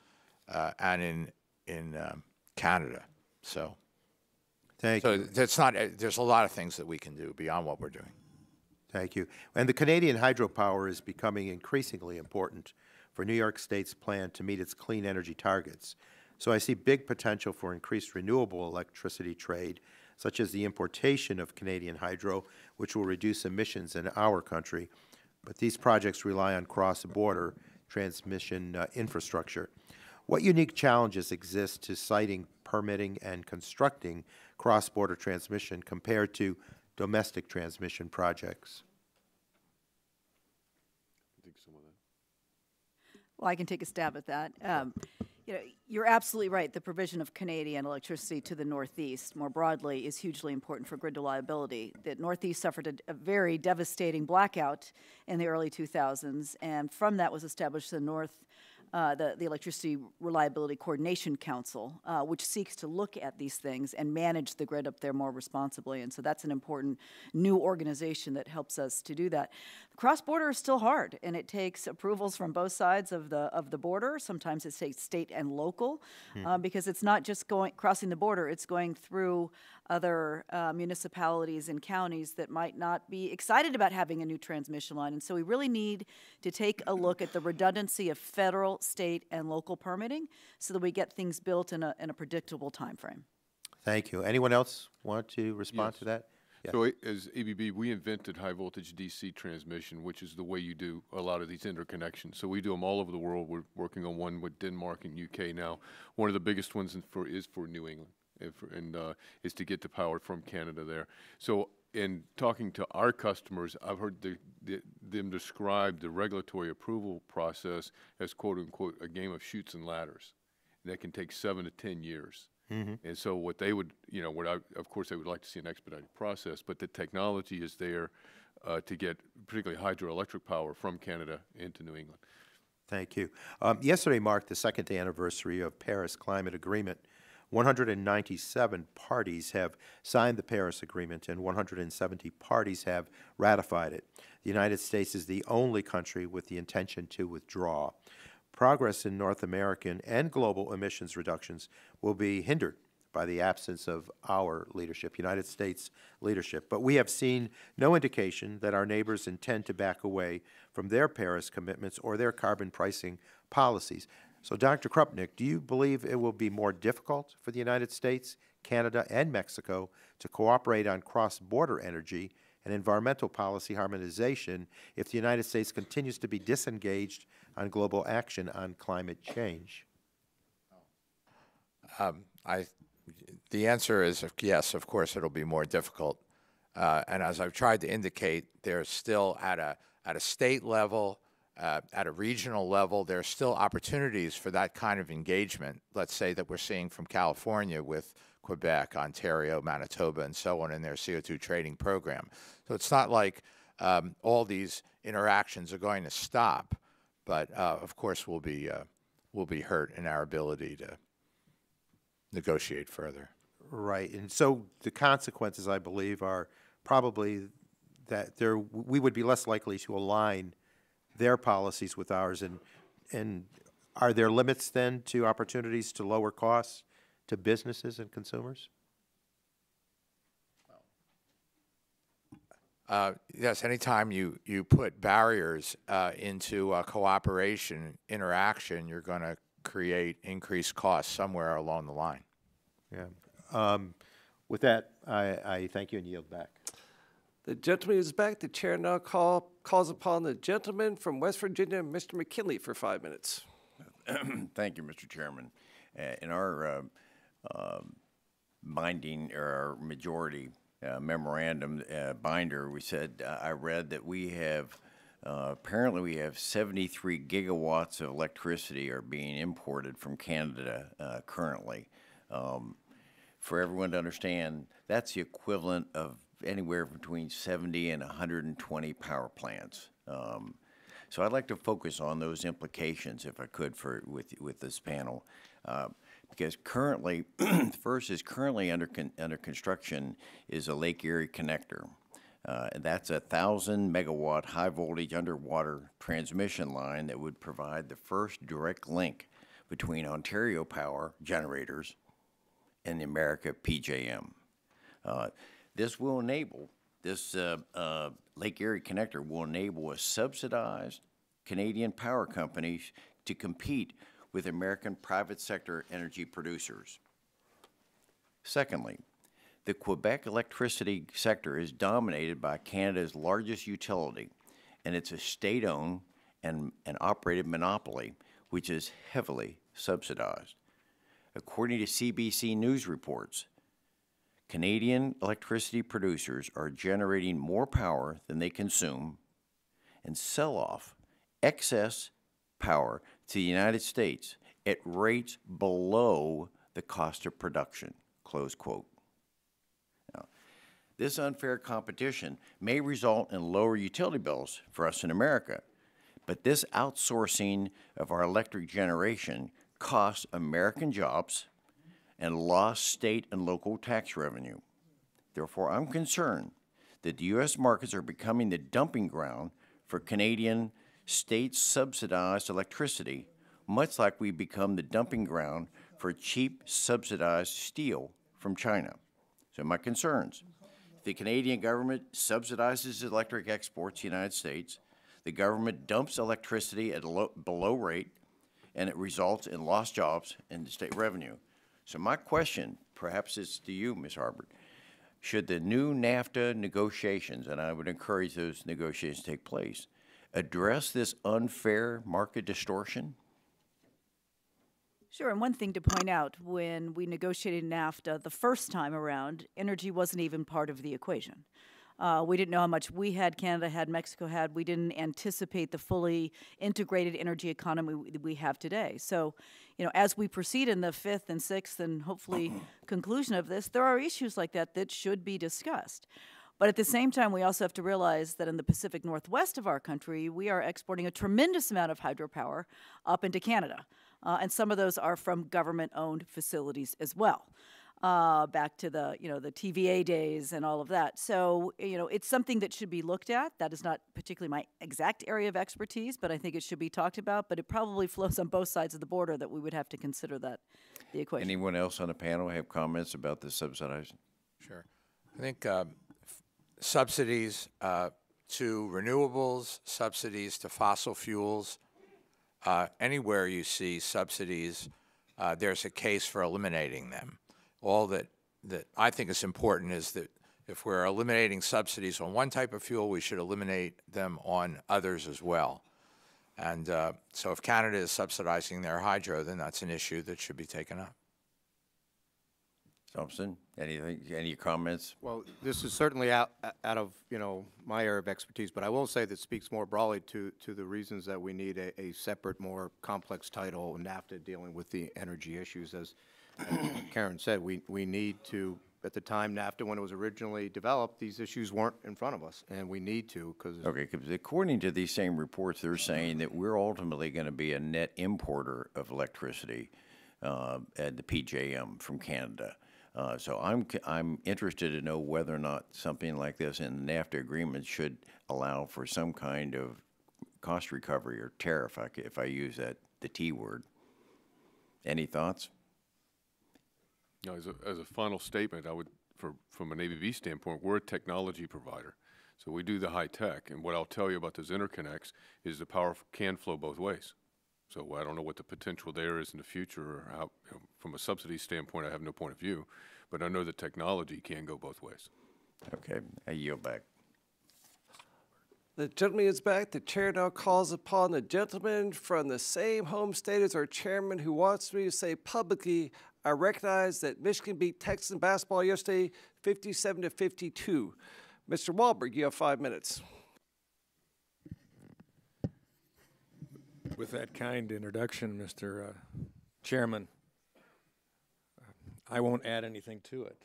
Speaker 7: Canada. So,
Speaker 14: thank you.
Speaker 7: That's not. There's a lot of things that we can do beyond what we're doing.
Speaker 14: Thank you. And the Canadian hydropower is becoming increasingly important for New York State's plan to meet its clean energy targets. So I see big potential for increased renewable electricity trade, such as the importation of Canadian hydro, which will reduce emissions in our country. But these projects rely on cross-border transmission infrastructure. What unique challenges exist to siting, permitting, and constructing cross-border transmission compared to domestic transmission projects?
Speaker 5: Well, I can take a stab at that. You're absolutely right. The provision of Canadian electricity to the Northeast, more broadly, is hugely important for grid reliability. The Northeast suffered a very devastating blackout in the early 2000s, and from that was established the North the Electricity Reliability Coordination Council, which seeks to look at these things and manage the grid up there more responsibly. And so that's an important new organization that helps us to do that. Cross-border is still hard, and it takes approvals from both sides of the border. Sometimes it takes state and local, because it's not just crossing the border, it's going through other municipalities and counties that might not be excited about having a new transmission line. And so we really need to take a look at the redundancy of federal, state, and local permitting so that we get things built in a predictable time frame.
Speaker 14: Thank you. Anyone else want to respond to that? Yeah.
Speaker 8: So as ABB, we invented high voltage DC transmission, which is the way you do a lot of these interconnections. So we do them all over the world. We're working on one with Denmark and UK now. One of the biggest ones is for New England, and is to get the power from Canada there. So in talking to our customers, I've heard them describe the regulatory approval process as quote unquote a game of chutes and ladders. And that can take 7 to 10 years. And so what they would, of course, they would like to see an expedited process, but the technology is there to get particularly hydroelectric power from Canada into New England.
Speaker 14: Thank you. Yesterday marked the second anniversary of Paris Climate Agreement. 197 parties have signed the Paris Agreement, and 170 parties have ratified it. The United States is the only country with the intention to withdraw. Progress in North American and global emissions reductions will be hindered by the absence of our leadership, United States leadership. But we have seen no indication that our neighbors intend to back away from their Paris commitments or their carbon pricing policies. So, Dr. Krupnick, do you believe it will be more difficult for the United States, Canada, and Mexico to cooperate on cross-border energy and environmental policy harmonization if the United States continues to be disengaged on global action on climate change?
Speaker 7: The answer is yes, of course it'll be more difficult. And as I've tried to indicate, there's still at a state level, at a regional level, there are still opportunities for that kind of engagement, let's say that we're seeing from California with Quebec, Ontario, Manitoba, and so on in their CO2 trading program. So it's not like all these interactions are going to stop, but of course we'll be hurt in our ability to negotiate further.
Speaker 14: Right, and so the consequences, I believe, are probably that we would be less likely to align their policies with ours, and are there limits then to opportunities to lower costs to businesses and consumers?
Speaker 7: Yes, anytime you put barriers into cooperation, interaction, you're going to create increased costs somewhere along the line.
Speaker 14: Yeah. With that, I thank you and yield back.
Speaker 11: The gentleman is back. The chair now calls upon the gentleman from West Virginia, Mr. McKinley, for 5 minutes.
Speaker 15: Thank you, Mr. Chairman. In our binding, or our majority memorandum binder, we said, I read that we have, apparently we have 73 gigawatts of electricity are being imported from Canada currently. For everyone to understand, that's the equivalent of anywhere between 70 and 120 power plants. So I'd like to focus on those implications, if I could, with this panel. Because currently, first is currently under construction is a Lake Erie connector. And that's a 1,000 megawatt high voltage underwater transmission line that would provide the first direct link between Ontario Power generators and the America PJM. This will enable, this Lake Erie connector will enable a subsidized Canadian power companies to compete with American private sector energy producers. Secondly, the Quebec electricity sector is dominated by Canada's largest utility, and it's a state-owned and operated monopoly, which is heavily subsidized. According to CBC News reports, Canadian electricity producers are generating more power than they consume and sell off excess power to the United States at rates below the cost of production, close quote. Now, this unfair competition may result in lower utility bills for us in America, But this outsourcing of our electric generation costs American jobs and lost state and local tax revenue. Therefore, I'm concerned that the U.S. markets are becoming the dumping ground for Canadian state-subsidized electricity, much like we become the dumping ground for cheap subsidized steel from China. So my concerns: if the Canadian government subsidizes electric exports to the United States, the government dumps electricity at a below rate, and it results in lost jobs and state revenue. So my question, perhaps it's to you, Ms. Harbert, should the new NAFTA negotiations, and I would encourage those negotiations to take place, address this unfair market distortion?
Speaker 5: Sure, and one thing to point out, when we negotiated NAFTA the first time around, energy wasn't even part of the equation. We didn't know how much we had, Canada had, Mexico had. We didn't anticipate the fully integrated energy economy we have today. So, you know, as we proceed in the fifth and sixth and hopefully conclusion of this, there are issues like that that should be discussed. But at the same time, we also have to realize that in the Pacific Northwest of our country, we are exporting a tremendous amount of hydropower up into Canada. And some of those are from government-owned facilities as well. Back to the, you know, the TVA days and all of that. So, you know, it's something that should be looked at. That is not particularly my exact area of expertise, but I think it should be talked about. But it probably flows on both sides of the border that we would have to consider that, the equation.
Speaker 15: Anyone else on the panel have comments about the subsidizing?
Speaker 7: Sure. I think subsidies to renewables, subsidies to fossil fuels, anywhere you see subsidies, there's a case for eliminating them. All that I think is important is that if we're eliminating subsidies on one type of fuel, we should eliminate them on others as well. And so if Canada is subsidizing their hydro, then that's an issue that should be taken up.
Speaker 15: Thompson, anything, any comments?
Speaker 6: Well, this is certainly out of, you know, my area of expertise, but I will say that speaks more broadly to the reasons that we need a separate, more complex title, NAFTA, dealing with the energy issues. As Karen said, we need to, at the time NAFTA, when it was originally developed, these issues weren't in front of us, and we need to, because...
Speaker 15: Okay, because according to these same reports, they're saying that we're ultimately going to be a net importer of electricity at the PJM from Canada. So I'm interested to know whether or not something like this in the NAFTA agreement should allow for some kind of cost recovery or tariff, if I use that, the T word. Any thoughts?
Speaker 8: You know, as a final statement, I would, from an ABB standpoint, we're a technology provider. So we do the high tech, and what I'll tell you about those interconnects is the power can flow both ways. So I don't know what the potential there is in the future, or how, you know, from a subsidy standpoint, I have no point of view, but I know the technology can go both ways.
Speaker 15: Okay, I yield back.
Speaker 11: The gentleman is back. The chair now calls upon the gentleman from the same home state as our chairman who wants me to say publicly, I recognize that Michigan beat Texas in basketball yesterday, 57-52. Mr. Wahlberg, you have 5 minutes.
Speaker 16: With that kind introduction, Mr. Chairman, I won't add anything to it.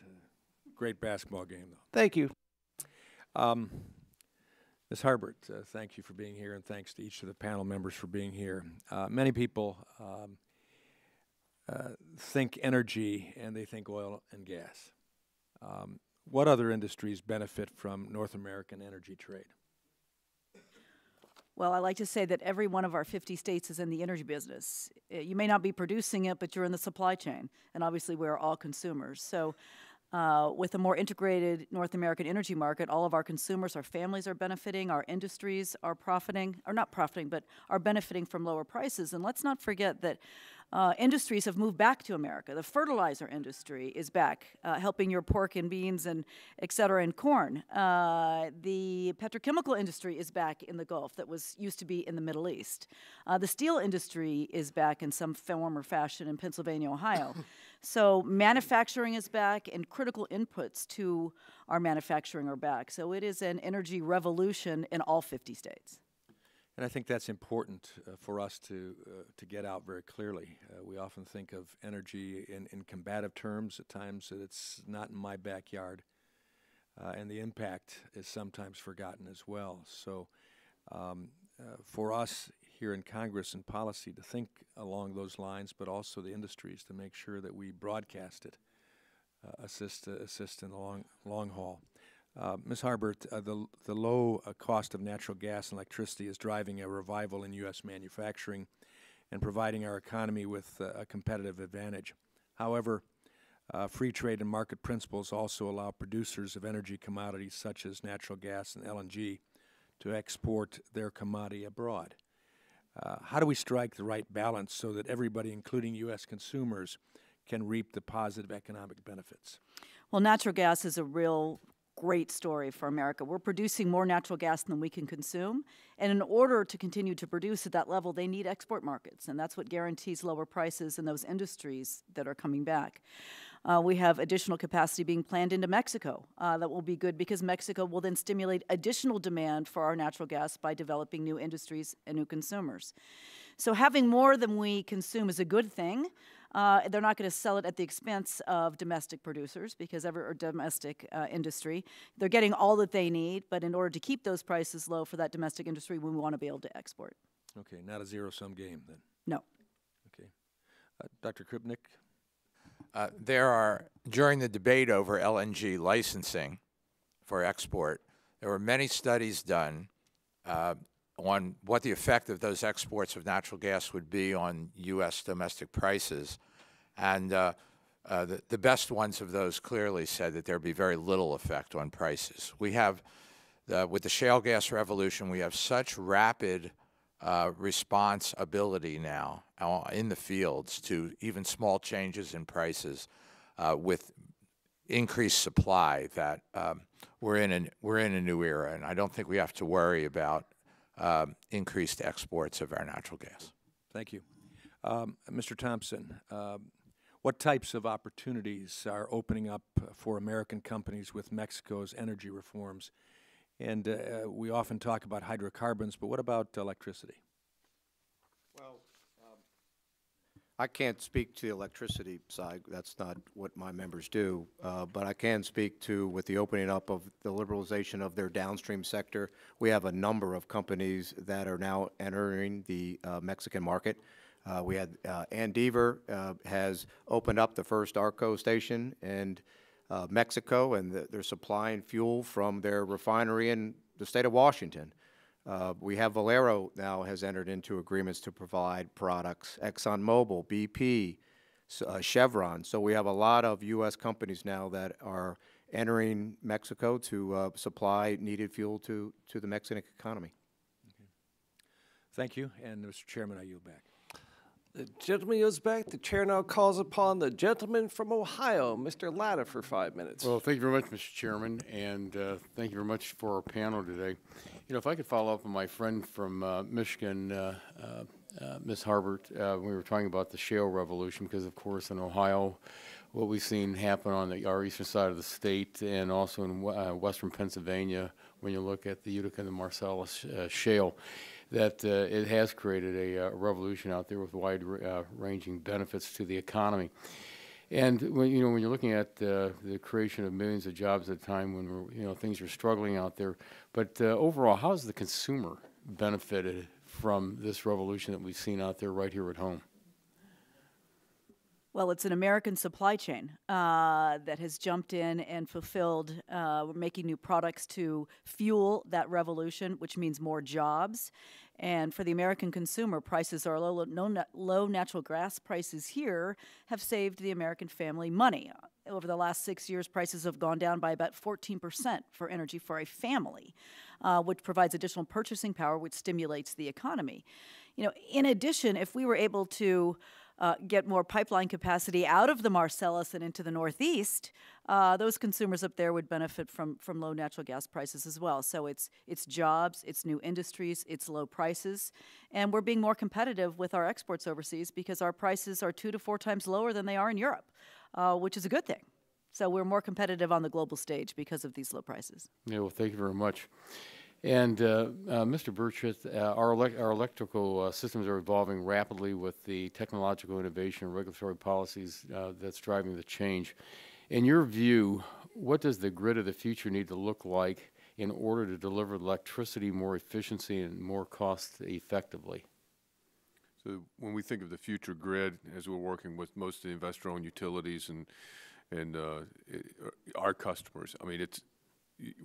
Speaker 16: Great basketball game, though.
Speaker 11: Thank you.
Speaker 16: Ms. Harbert, thank you for being here, and thanks to each of the panel members for being here. Many people think energy and they think oil and gas. What other industries benefit from North American energy trade?
Speaker 5: Well, I like to say that every one of our 50 states is in the energy business. You may not be producing it, but you're in the supply chain, and obviously we're all consumers. So with a more integrated North American energy market, all of our consumers, our families are benefiting, our industries are profiting, or not profiting, but are benefiting from lower prices. And let's not forget that industries have moved back to America. The fertilizer industry is back, helping your pork and beans and et cetera and corn. The petrochemical industry is back in the Gulf that used to be in the Middle East. The steel industry is back in some form or fashion in Pennsylvania, Ohio. So manufacturing is back, and critical inputs to our manufacturing are back. So it is an energy revolution in all 50 states.
Speaker 16: And I think that's important for us to get out very clearly. We often think of energy in combative terms. At times that it's not in my backyard, and the impact is sometimes forgotten as well. So for us here in Congress and policy to think along those lines, but also the industries to make sure that we broadcast it, assist in the long haul. Ms. Harbert, the low cost of natural gas and electricity is driving a revival in U.S. manufacturing and providing our economy with a competitive advantage. However, free trade and market principles also allow producers of energy commodities such as natural gas and LNG to export their commodity abroad. How do we strike the right balance so that everybody, including U.S. consumers, can reap the positive economic benefits?
Speaker 5: Well, natural gas is a real great story for America. We're producing more natural gas than we can consume, and in order to continue to produce at that level, they need export markets, and that's what guarantees lower prices in those industries that are coming back. We have additional capacity being planned into Mexico that will be good because Mexico will then stimulate additional demand for our natural gas by developing new industries and new consumers. So having more than we consume is a good thing. They're not going to sell it at the expense of domestic producers because or domestic industry. They're getting all that they need, but in order to keep those prices low for that domestic industry, we want to be able to export.
Speaker 16: Okay, not a zero-sum game then.
Speaker 5: No.
Speaker 16: Okay. Dr. Krupnik?
Speaker 7: During the debate over LNG licensing for export, there were many studies done on what the effect of those exports of natural gas would be on U.S. domestic prices. And the best ones of those clearly said that there would be very little effect on prices. We have, with the shale gas revolution, we have such rapid response ability now in the fields to even small changes in prices with increased supply that we're in a new era, and I don't think we have to worry about increased exports of our natural gas.
Speaker 16: Thank you. Mr. Thompson, what types of opportunities are opening up for American companies with Mexico's energy reforms? And we often talk about hydrocarbons, but what about electricity?
Speaker 6: Well, I can't speak to the electricity side. That's not what my members do. But I can speak to, with the opening up of the liberalization of their downstream sector, we have a number of companies that are now entering the Mexican market. We had Andeavor has opened up the first ARCO station in Mexico, and they're supplying fuel from their refinery in the state of Washington. We have Valero now has entered into agreements to provide products, ExxonMobil, BP, Chevron. So we have a lot of U.S. companies now that are entering Mexico to supply needed fuel to the Mexican economy.
Speaker 16: Okay. Thank you. And Mr. Chairman, I yield back.
Speaker 11: The gentleman yields back. The chair now calls upon the gentleman from Ohio, Mr. Latta, for 5 minutes.
Speaker 17: Well, thank you very much, Mr. Chairman, and thank you very much for our panel today. You know, if I could follow up on my friend from Michigan, Ms. Harbert, when we were talking about the shale revolution, because, of course, in Ohio, what we've seen happen on our eastern side of the state and also in western Pennsylvania, when you look at the Utica and the Marcellus shale, that it has created a revolution out there with wide-ranging benefits to the economy. And when you're looking at the creation of millions of jobs at a time when things are struggling out there, but overall, how has the consumer benefited from this revolution that we've seen out there right here at home?
Speaker 5: Well, it's an American supply chain that has jumped in and fulfilled. We're making new products to fuel that revolution, which means more jobs. And for the American consumer, prices are low. Low natural gas prices here have saved the American family money. Over the last 6 years, prices have gone down by about 14% for energy for a family, which provides additional purchasing power, which stimulates the economy. In addition, if we were able to get more pipeline capacity out of the Marcellus and into the Northeast, those consumers up there would benefit from low natural gas prices as well. So it's jobs, it's new industries, it's low prices, and we're being more competitive with our exports overseas because our prices are 2 to 4 times lower than they are in Europe, which is a good thing. So we're more competitive on the global stage because of these low prices.
Speaker 17: Yeah, well, thank you very much. And Mr. Burchett, our electrical systems are evolving rapidly with the technological innovation and regulatory policies that's driving the change. In your view, what does the grid of the future need to look like, in order to deliver electricity more efficiency and more cost effectively?
Speaker 8: So when we think of the future grid, as we're working with most of the investor-owned utilities and our customers, I mean,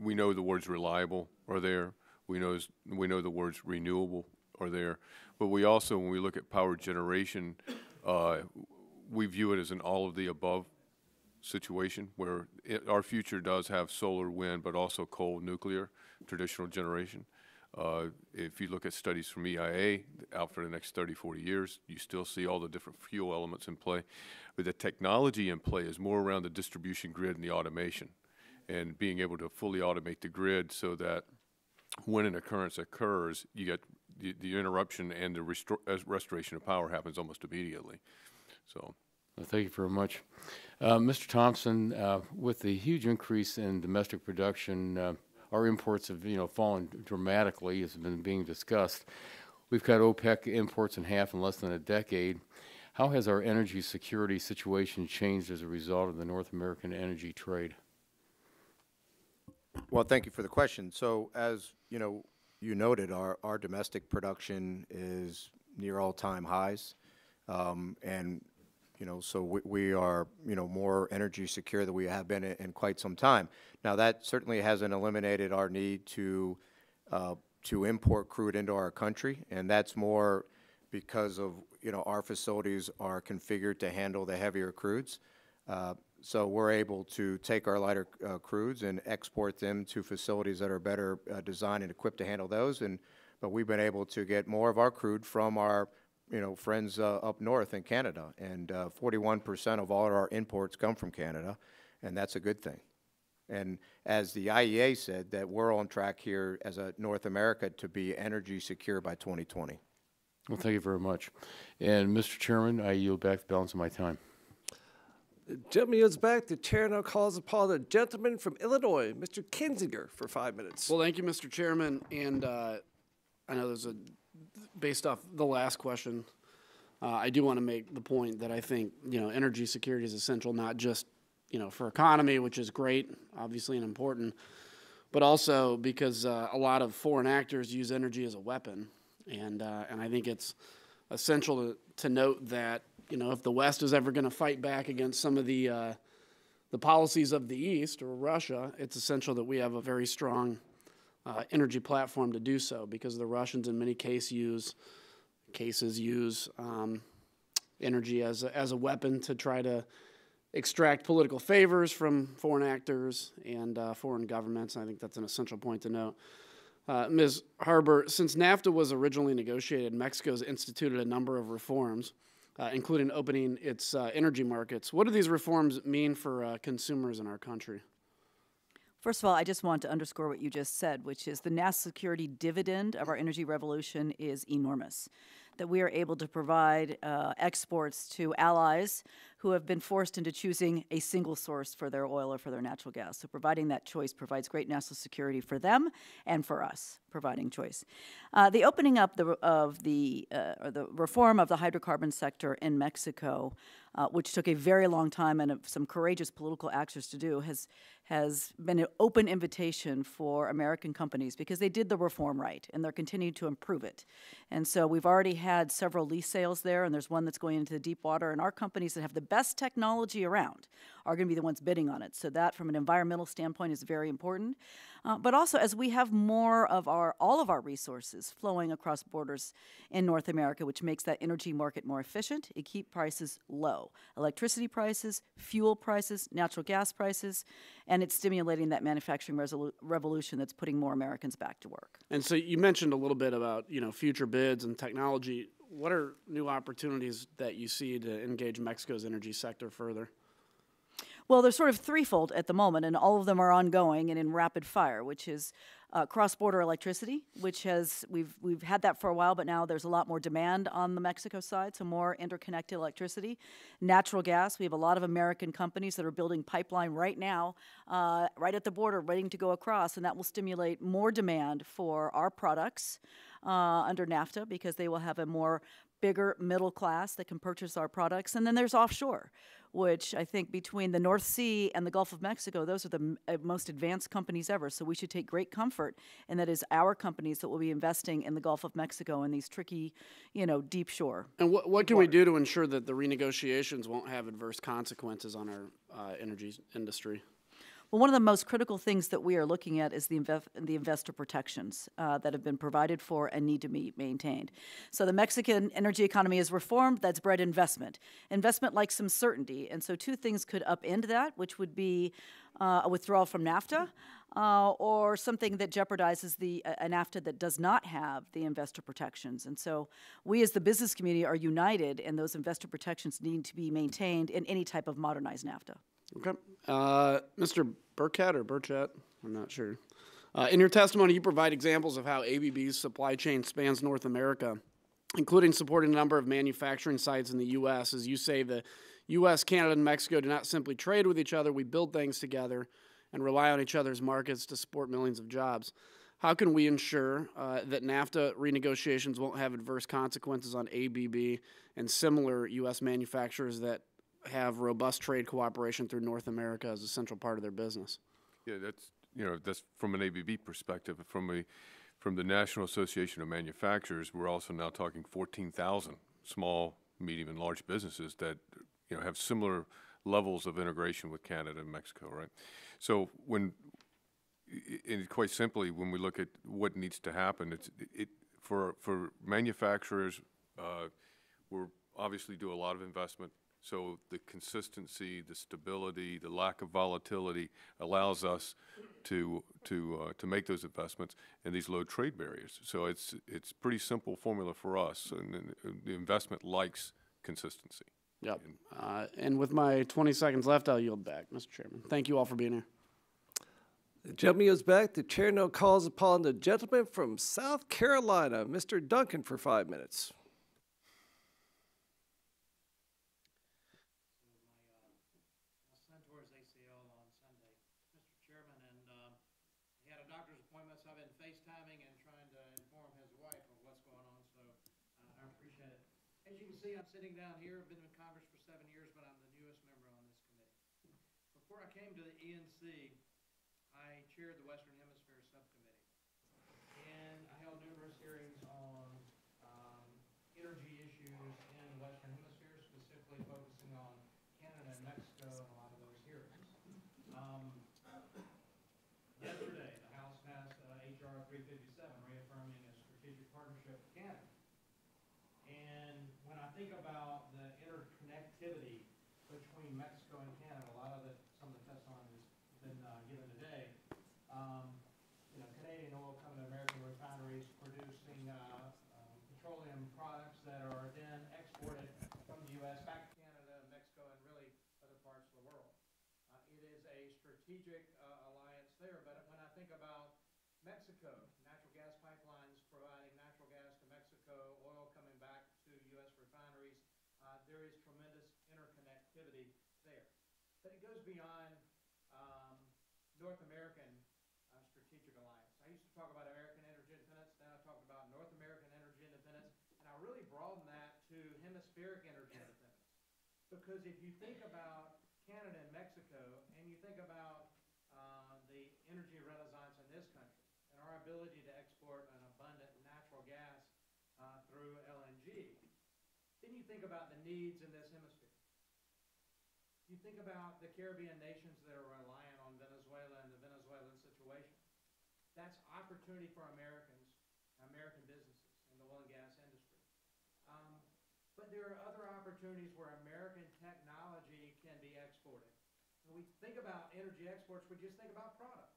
Speaker 8: we know the words reliable are there. We know the words renewable are there. But we also, when we look at power generation, we view it as an all-of-the-above situation where our future does have solar, wind, but also coal, nuclear, traditional generation. If you look at studies from EIA out for the next 30, 40 years, you still see all the different fuel elements in play. But the technology in play is more around the distribution grid and the automation and being able to fully automate the grid so that when an occurrence occurs, you get the interruption and the restoration of power happens almost immediately. So.
Speaker 17: Well, thank you very much. Mr. Thompson, with the huge increase in domestic production, our imports have fallen dramatically, as has been being discussed. We've cut OPEC imports in half in less than a decade. How has our energy security situation changed as a result of the North American energy trade?
Speaker 6: Well, thank you for the question. So as you noted, our domestic production is near all-time highs, and so we are more energy secure than we have been in quite some time. Now that certainly hasn't eliminated our need to import crude into our country, and that's more because of our facilities are configured to handle the heavier crudes. So we're able to take our lighter crudes and export them to facilities that are better designed and equipped to handle those. But we've been able to get more of our crude from our friends up north in Canada. And 41% of all our imports come from Canada, and that's a good thing. And as the IEA said, that we're on track here as a North America to be energy secure by 2020.
Speaker 17: Well, thank you very much. And Mr. Chairman, I yield back the balance of my time.
Speaker 11: The gentleman yields back. The chair now calls upon the gentleman from Illinois, Mr. Kinzinger, for 5 minutes.
Speaker 18: Well, thank you, Mr. Chairman. And I know based off the last question, I do want to make the point that I think, energy security is essential, not just, for economy, which is great, obviously, and important, but also because a lot of foreign actors use energy as a weapon. And I think it's essential to note that, if the West is ever going to fight back against some of the policies of the East or Russia, it's essential that we have a very strong energy platform to do so, because the Russians in many cases use energy as a weapon to try to extract political favors from foreign actors and foreign governments. And I think that's an essential point to note. Ms. Harbert, since NAFTA was originally negotiated, Mexico's instituted a number of reforms, including opening its energy markets. What do these reforms mean for consumers in our country?
Speaker 5: First of all, I just want to underscore what you just said, which is the national security dividend of our energy revolution is enormous, that we are able to provide exports to allies who have been forced into choosing a single source for their oil or for their natural gas. So providing that choice provides great national security for them and for us, providing choice. The opening up or the reform of the hydrocarbon sector in Mexico, which took a very long time and some courageous political actors to do, has been an open invitation for American companies because they did the reform right and they're continuing to improve it. And so we've already had several lease sales there, and there's one that's going into the deep water, and our companies that have the best technology around are going to be the ones bidding on it. So that, from an environmental standpoint, is very important. But also, as we have more of all of our resources flowing across borders in North America, which makes that energy market more efficient, it keeps prices low. Electricity prices, fuel prices, natural gas prices, and it's stimulating that manufacturing revolution that's putting more Americans back to work.
Speaker 18: And so you mentioned a little bit about, future bids and technology. What are new opportunities that you see to engage Mexico's energy sector further?
Speaker 5: Well, they're sort of threefold at the moment, and all of them are ongoing and in rapid fire, which is cross-border electricity, which we've had that for a while, but now there's a lot more demand on the Mexico side, so more interconnected electricity. Natural gas, we have a lot of American companies that are building pipeline right now, right at the border, waiting to go across, and that will stimulate more demand for our products under NAFTA, because they will have a more bigger middle class that can purchase our products. And then there's offshore, which I think between the North Sea and the Gulf of Mexico, those are the most advanced companies ever. So we should take great comfort, and that is our companies that will be investing in the Gulf of Mexico and these tricky, deep shore.
Speaker 18: And what can we do to ensure that the renegotiations won't have adverse consequences on our energy industry?
Speaker 5: Well, one of the most critical things that we are looking at is the investor protections that have been provided for and need to be maintained. So the Mexican energy economy is reformed. That's bred investment. Investment likes some certainty. And so two things could upend that, which would be a withdrawal from NAFTA or something that jeopardizes a NAFTA that does not have the investor protections. And so we as the business community are united, and those investor protections need to be maintained in any type of modernized NAFTA.
Speaker 18: Okay. Mr. Burkett or Burchett, I'm not sure. In your testimony, you provide examples of how ABB's supply chain spans North America, including supporting a number of manufacturing sites in the U.S. As you say, the U.S., Canada, and Mexico do not simply trade with each other. We build things together and rely on each other's markets to support millions of jobs. How can we ensure that NAFTA renegotiations won't have adverse consequences on ABB and similar U.S. manufacturers that have robust trade cooperation through North America as a central part of their business?
Speaker 8: Yeah, that's from an ABB perspective. From the National Association of Manufacturers, we're also now talking 14,000 small, medium, and large businesses that have similar levels of integration with Canada and Mexico, right? So quite simply, when we look at what needs to happen, for manufacturers, we're obviously do a lot of investment. So the consistency, the stability, the lack of volatility allows us to make those investments and these low trade barriers. So it's pretty simple formula for us, and the investment likes consistency.
Speaker 18: Yep. And with my 20 seconds left, I'll yield back, Mr. Chairman. Thank you all for being here.
Speaker 11: The gentleman yields back. The chair now calls upon the gentleman from South Carolina, Mr. Duncan, for 5 minutes.
Speaker 19: As you can see, I'm sitting down here. I've been in Congress for 7 years, but I'm the newest member on this committee. Before I came to the ENC, I chaired the Western Hemisphere Subcommittee. And I held numerous hearings on energy issues in the Western Hemisphere, specifically focusing on Canada and Mexico in a lot of those hearings. Yesterday, the House passed H.R. 357, reaffirming a strategic partnership with Canada. And when I think about the interconnectivity between Mexico and Canada, some of the testimony has been given today. Canadian oil coming to American refineries, producing petroleum products that are then exported from the U.S. back to Canada, Mexico, and really other parts of the world. It is a strategic alliance there. But when I think about Mexico, natural gas pipelines providing natural gas to Mexico, oil coming back to U.S. refineries, there is tremendous interconnectivity there. But it goes beyond North American strategic alliance. I used to talk about American energy independence, now I talk about North American energy independence, and I really broaden that to hemispheric energy independence. Because if you think about Canada and Mexico, and you think about the energy renaissance in this country, and our ability to export an abundant natural gas through LNG, then you think about the needs in this hemisphere. You think about the Caribbean nations that are reliant on Venezuela and the Venezuelan situation. That's opportunity for Americans, American businesses in the oil and gas industry. But there are other opportunities where American technology can be exported. When we think about energy exports, we just think about product.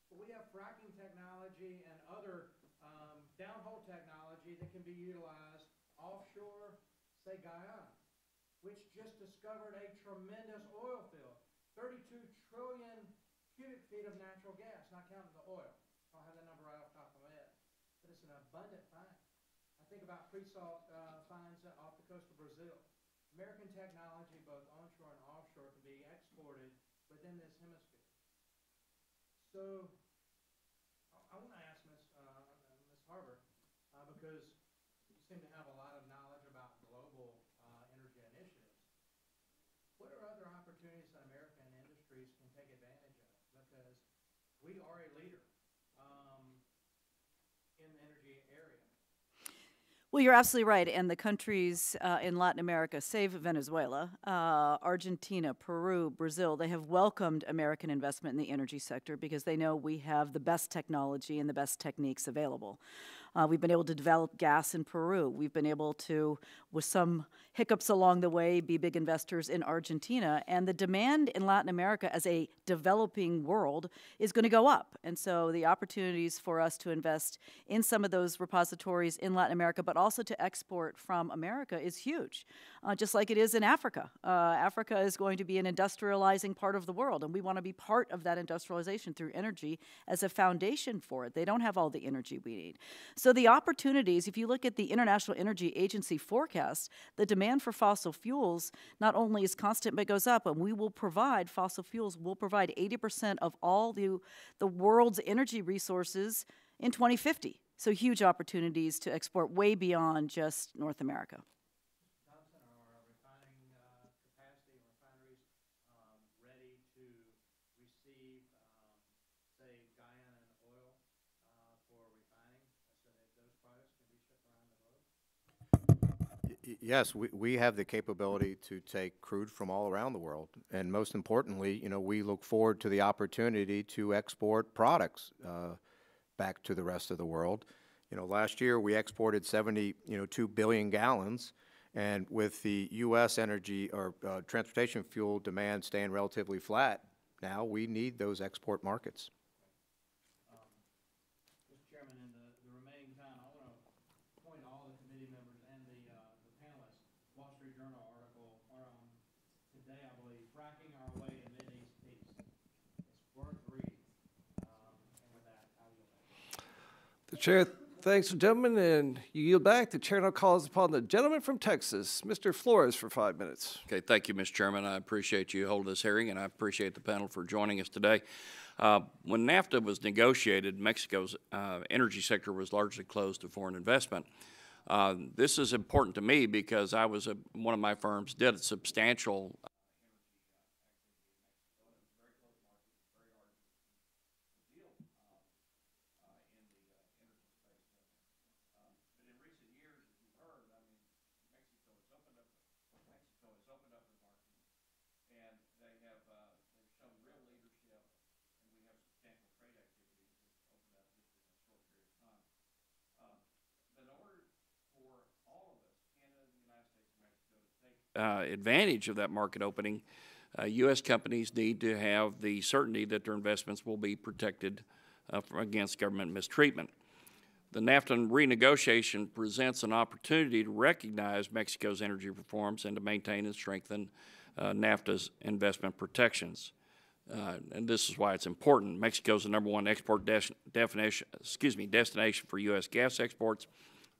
Speaker 19: But we have fracking technology and other downhole technology that can be utilized offshore, say Guyana, which just discovered a tremendous oil field, 32 trillion cubic feet of natural gas, not counting the oil. I don't have that number right off the top of my head, but it's an abundant find. I think about pre-salt finds off the coast of Brazil. American technology, both onshore and offshore, can be exported within this hemisphere. So I want to ask Ms. Harbert, because you seem to have a lot of knowledge about take advantage of because we are a leader in the energy area.
Speaker 5: Well, you're absolutely right. And the countries in Latin America, save Venezuela, Argentina, Peru, Brazil, they have welcomed American investment in the energy sector because they know we have the best technology and the best techniques available. We've been able to develop gas in Peru. We've been able to, with some hiccups along the way, be big investors in Argentina. And the demand in Latin America as a developing world is going to go up. And so the opportunities for us to invest in some of those repositories in Latin America, but also to export from America is huge, just like it is in Africa. Africa is going to be an industrializing part of the world, and we want to be part of that industrialization through energy as a foundation for it. They don't have all the energy we need. So the opportunities, if you look at the International Energy Agency forecast, the demand for fossil fuels not only is constant but goes up, and we will provide, fossil fuels will provide 80% of all the world's energy resources in 2050. So huge opportunities to export way beyond just North America.
Speaker 19: Thompson, are refining capacity and refineries ready to receive, say, Guyana oil for refining so that those products can be shipped around the globe?
Speaker 6: Yes, we have the capability to take crude from all around the world. And most importantly, we look forward to the opportunity to export products back to the rest of the world. Last year we exported 2 billion gallons, and with the U.S. energy or transportation fuel demand staying relatively flat, now we need those export markets.
Speaker 19: Mr. Chairman, in the remaining time, I want to point all the committee members and the panelists, Wall Street Journal article today, I believe, Fracking Our Way to Mideast Peace. It's worth reading. And with that, I'll yield back.
Speaker 11: The chair thanks the gentleman, and you yield back. The chair now calls upon the gentleman from Texas, Mr. Flores, for 5 minutes.
Speaker 20: Okay, thank you, Mr. Chairman. I appreciate you holding this hearing, and I appreciate the panel for joining us today. When NAFTA was negotiated, Mexico's energy sector was largely closed to foreign investment. This is important to me because one of my firms did a substantial advantage of that market opening. U.S. companies need to have the certainty that their investments will be protected against government mistreatment. The NAFTA renegotiation presents an opportunity to recognize Mexico's energy reforms and to maintain and strengthen NAFTA's investment protections. And this is why it's important. Mexico is the #1 export destination for U.S. gas exports,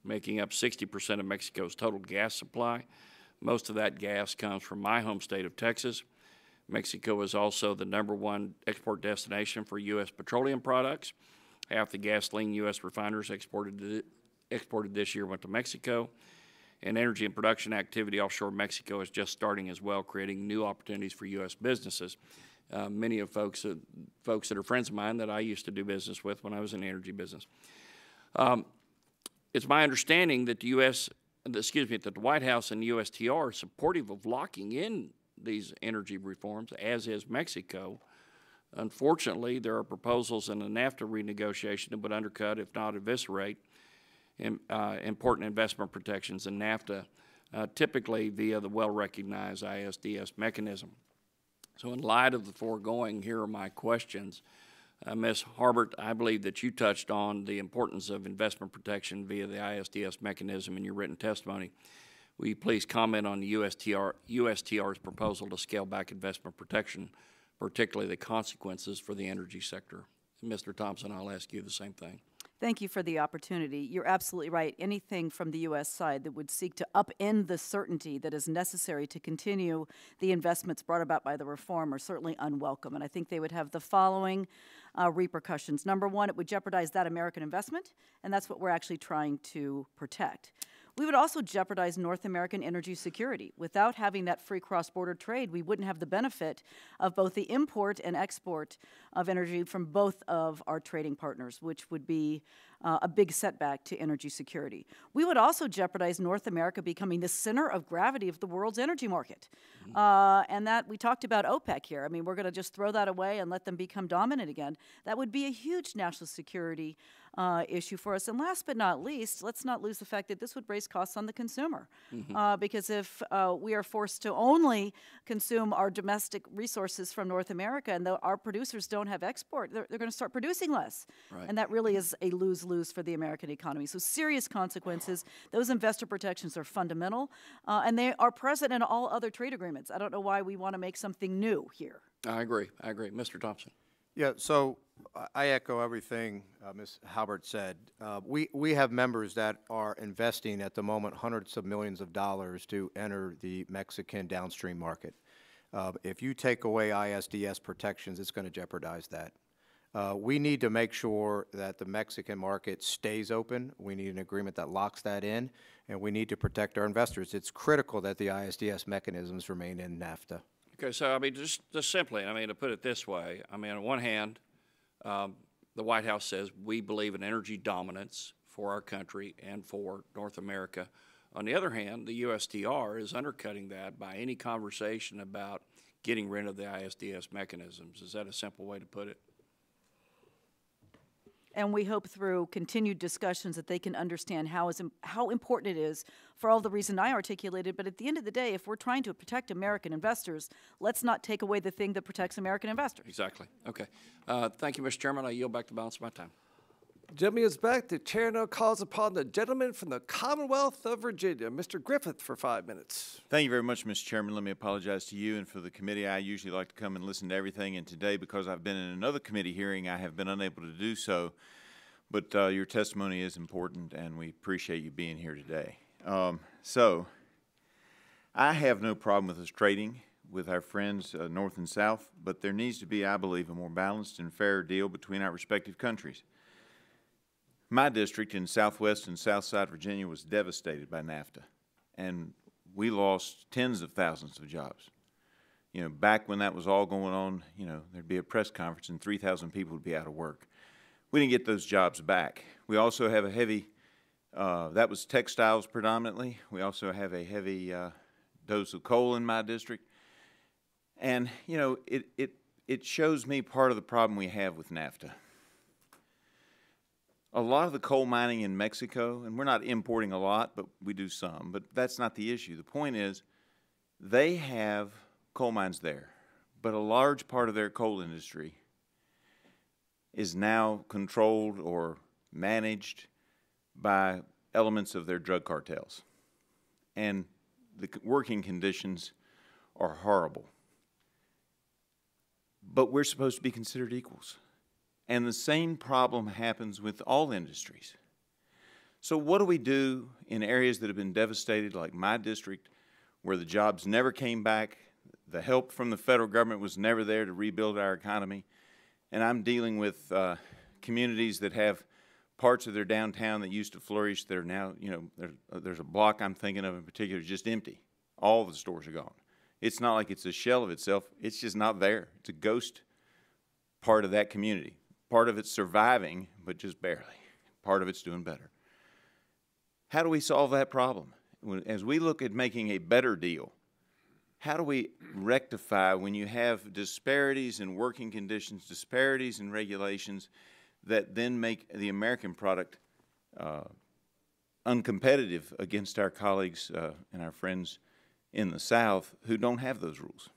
Speaker 20: making up 60% of Mexico's total gas supply. Most of that gas comes from my home state of Texas. Mexico is also the #1 export destination for U.S. petroleum products. Half the gasoline U.S. refiners exported this year went to Mexico. And energy and production activity offshore Mexico is just starting as well, creating new opportunities for U.S. businesses. Many of folks that are friends of mine that I used to do business with when I was in the energy business. It's my understanding that that the White House and the USTR are supportive of locking in these energy reforms, as is Mexico. Unfortunately, there are proposals in the NAFTA renegotiation that would undercut, if not eviscerate, important investment protections in NAFTA, typically via the well-recognized ISDS mechanism. So in light of the foregoing, here are my questions. Ms. Harbert, I believe that you touched on the importance of investment protection via the ISDS mechanism in your written testimony. Will you please comment on the USTR's proposal to scale back investment protection, particularly the consequences for the energy sector? Mr. Thompson, I'll ask you the same thing.
Speaker 5: Thank you for the opportunity. You're absolutely right. Anything from the U.S. side that would seek to upend the certainty that is necessary to continue the investments brought about by the reform are certainly unwelcome. And I think they would have the following repercussions. Number one, it would jeopardize that American investment, and that's what we're actually trying to protect. We would also jeopardize North American energy security. Without having that free cross-border trade, we wouldn't have the benefit of both the import and export of energy from both of our trading partners, which would be a big setback to energy security. We would also jeopardize North America becoming the center of gravity of the world's energy market. And that, we talked about OPEC here. I mean, we're going to just throw that away and let them become dominant again. That would be a huge national security issue for us. And last but not least, let's not lose the fact that this would raise costs on the consumer. Because if we are forced to only consume our domestic resources from North America and our producers don't have export, they're going to start producing less.
Speaker 20: Right.
Speaker 5: And that really is a lose-lose for the American economy. So serious consequences. Those investor protections are fundamental, and they are present in all other trade agreements. I don't know why we want to make something new here.
Speaker 20: I agree. I agree. Mr. Thompson.
Speaker 6: Yeah, so I echo everything Ms. Halbert said. We have members that are investing at the moment hundreds of millions of dollars to enter the Mexican downstream market. If you take away ISDS protections, it's going to jeopardize that. We need to make sure that the Mexican market stays open. We need an agreement that locks that in, and we need to protect our investors. It's critical that the ISDS mechanisms remain in NAFTA.
Speaker 20: Okay, so I mean, just simply, I mean, to put it this way, I mean, on one hand, the White House says we believe in energy dominance for our country and for North America. On the other hand, the USTR is undercutting that by any conversation about getting rid of the ISDS mechanisms. Is that a simple way to put it?
Speaker 5: And we hope through continued discussions that they can understand how important it is for all the reasons I articulated. But at the end of the day, if we're trying to protect American investors, let's not take away the thing that protects American investors.
Speaker 20: Exactly. Okay. Thank you, Mr. Chairman. I yield back the balance of my time.
Speaker 11: Gentleman is back. The chair now calls upon the gentleman from the Commonwealth of Virginia, Mr. Griffith, for 5 minutes.
Speaker 21: Thank you very much, Mr. Chairman. Let me apologize to you and for the committee. I usually like to come and listen to everything, and today, because I've been in another committee hearing, I have been unable to do so. But your testimony is important, and we appreciate you being here today. So I have no problem with us trading with our friends north and south, but there needs to be, I believe, a more balanced and fair deal between our respective countries. My district in Southwest and Southside Virginia was devastated by NAFTA, and we lost tens of thousands of jobs. You know, back when that was all going on, you know, there'd be a press conference and 3,000 people would be out of work. We didn't get those jobs back. We also have a heavy, that was textiles predominantly. We also have a heavy dose of coal in my district. And, you know, it shows me part of the problem we have with NAFTA. A lot of the coal mining in Mexico, and we're not importing a lot, but we do some, but that's not the issue. The point is, they have coal mines there, but a large part of their coal industry is now controlled or managed by elements of their drug cartels. And the working conditions are horrible. But we're supposed to be considered equals. And the same problem happens with all industries. So what do we do in areas that have been devastated, like my district, where the jobs never came back, the help from the federal government was never there to rebuild our economy, and I'm dealing with communities that have parts of their downtown that used to flourish that are now, you know, there's a block I'm thinking of in particular just empty. All the stores are gone. It's not like it's a shell of itself. It's just not there. It's a ghost part of that community. Part of it's surviving, but just barely. Part of it's doing better. How do we solve that problem? As we look at making a better deal, how do we rectify when you have disparities in working conditions, disparities in regulations that then make the American product uncompetitive against our colleagues and our friends in the South who don't have those rules?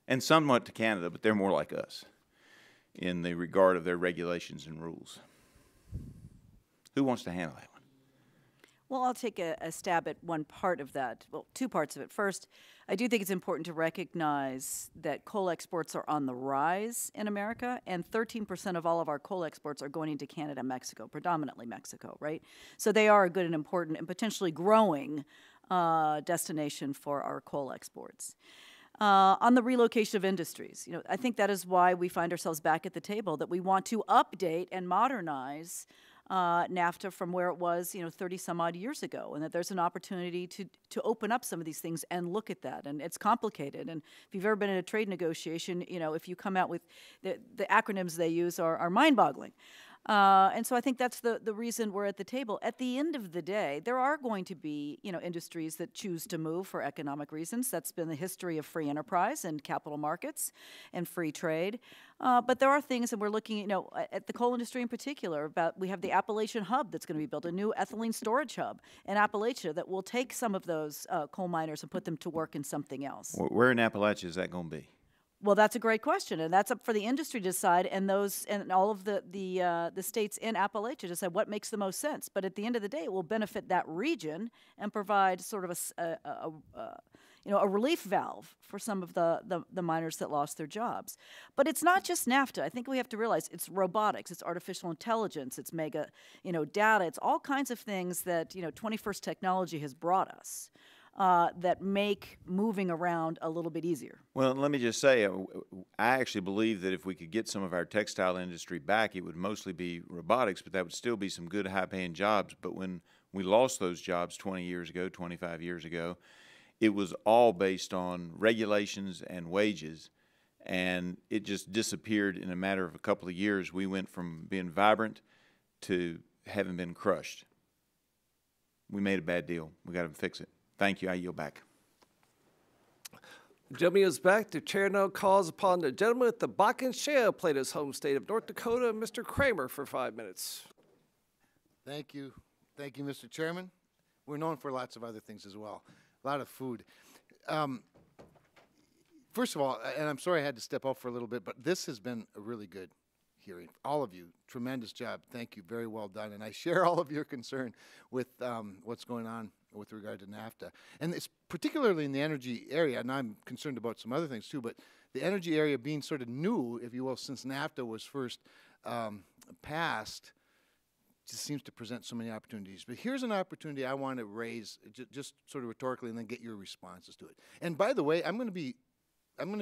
Speaker 21: And somewhat to Canada, but they're more like us in the regard of their regulations and rules. Who wants to handle that one?
Speaker 5: Well, I'll take a stab at one part of that. Well, two parts of it. First, I do think it's important to recognize that coal exports are on the rise in America, and 13% of all of our coal exports are going into Canada and Mexico, predominantly Mexico, right? So they are a good and important and potentially growing destination for our coal exports. On the relocation of industries, you know, I think that is why we find ourselves back at the table, that we want to update and modernize NAFTA from where it was, 30 some odd years ago, and that there's an opportunity to open up some of these things and look at that. And it's complicated. And if you've ever been in a trade negotiation, if you come out with the acronyms they use are mind-boggling. And so I think that's the reason we're at the table. At the end of the day, there are going to be, industries that choose to move for economic reasons. That's been the history of free enterprise and capital markets and free trade. But there are things, and we're looking, at the coal industry in particular, we have the Appalachian Hub that's going to be built, a new ethylene storage hub in Appalachia that will take some of those coal miners and put them to work in something else.
Speaker 21: Where in Appalachia is that going to be?
Speaker 5: Well, that's a great question, and that's up for the industry to decide, and all of the states in Appalachia to decide what makes the most sense. But at the end of the day, it will benefit that region and provide sort of a relief valve for some of the miners that lost their jobs. But it's not just NAFTA. I think we have to realize it's robotics, it's artificial intelligence, it's mega data, it's all kinds of things that 21st technology has brought us. That make moving around a little bit easier.
Speaker 21: Well, let me just say, I actually believe that if we could get some of our textile industry back, it would mostly be robotics, but that would still be some good high-paying jobs. But when we lost those jobs 20 years ago, 25 years ago, it was all based on regulations and wages, and it just disappeared in a matter of a couple of years. We went from being vibrant to having been crushed. We made a bad deal. We got to fix it. Thank you. I yield back.
Speaker 11: The gentleman is back. The chair now calls upon the gentleman at the Bakken Shale plate, his home state of North Dakota, Mr. Kramer, for 5 minutes.
Speaker 3: Thank you. Thank you, Mr. Chairman. We're known for lots of other things as well. A lot of food. First of all, and I'm sorry I had to step out for a little bit, but this has been a really good hearing. All of you, tremendous job. Thank you. Very well done. And I share all of your concern with what's going on with regard to NAFTA. And it's particularly in the energy area, and I'm concerned about some other things too, but the energy area being sort of new, if you will, since NAFTA was first passed, just seems to present so many opportunities. But here's an opportunity I want to raise just sort of rhetorically and then get your responses to it. And by the way, I'm going to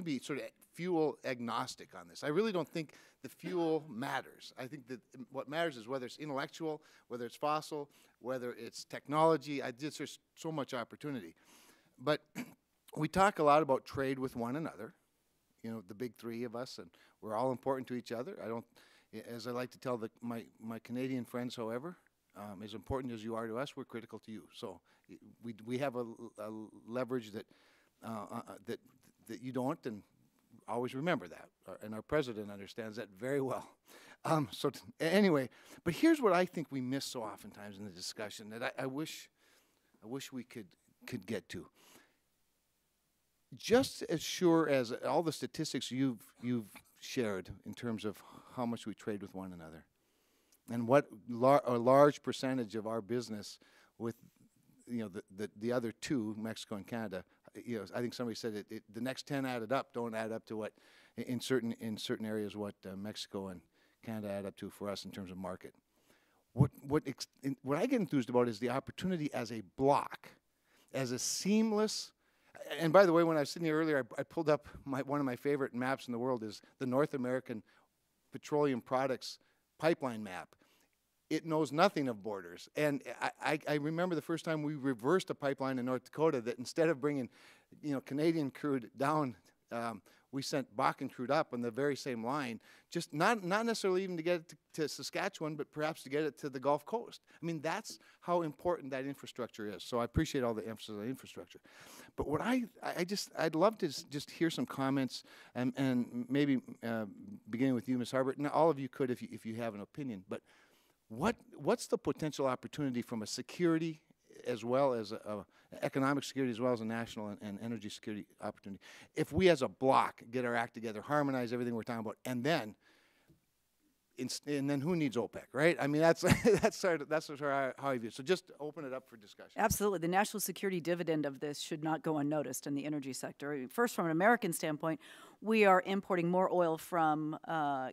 Speaker 3: be sort of fuel agnostic on this. I really don't think the fuel matters. I think that what matters is whether it's intellectual, whether it's fossil, whether it's technology. There's so much opportunity. But we talk a lot about trade with one another, the big three of us, and we're all important to each other. As I like to tell my Canadian friends, however, as important as you are to us, we're critical to you. So we have a leverage that you don't, and always remember that. And our president understands that very well. Anyway, but here's what I think we miss so oftentimes in the discussion that I wish we could get to. Just as sure as all the statistics you've shared in terms of how much we trade with one another, and what a large percentage of our business with the other two, Mexico and Canada. I think somebody said the next 10 added up don't add up to what in certain areas what Mexico and Canada add up to for us in terms of market. What I get enthused about is the opportunity as a block, as a seamless. And by the way, when I was sitting here earlier, I pulled up one of my favorite maps in the world is the North American Petroleum Products Pipeline map. It knows nothing of borders. And I remember the first time we reversed a pipeline in North Dakota that instead of bringing, Canadian crude down, we sent Bakken crude up on the very same line, just not necessarily even to get it to Saskatchewan, but perhaps to get it to the Gulf Coast. I mean, that's how important that infrastructure is. So I appreciate all the emphasis on infrastructure. But what I'd love to just hear some comments, and maybe beginning with you, Ms. Harbert, and all of you could if you have an opinion. But what's the potential opportunity from a security as well as economic security as well as a national and energy security opportunity if we as a block get our act together, harmonize everything we're talking about, and then who needs OPEC, right? I mean, that's how I view it. So just open it up for discussion.
Speaker 5: Absolutely. The national security dividend of this should not go unnoticed in the energy sector. First, from an American standpoint, we are importing more oil from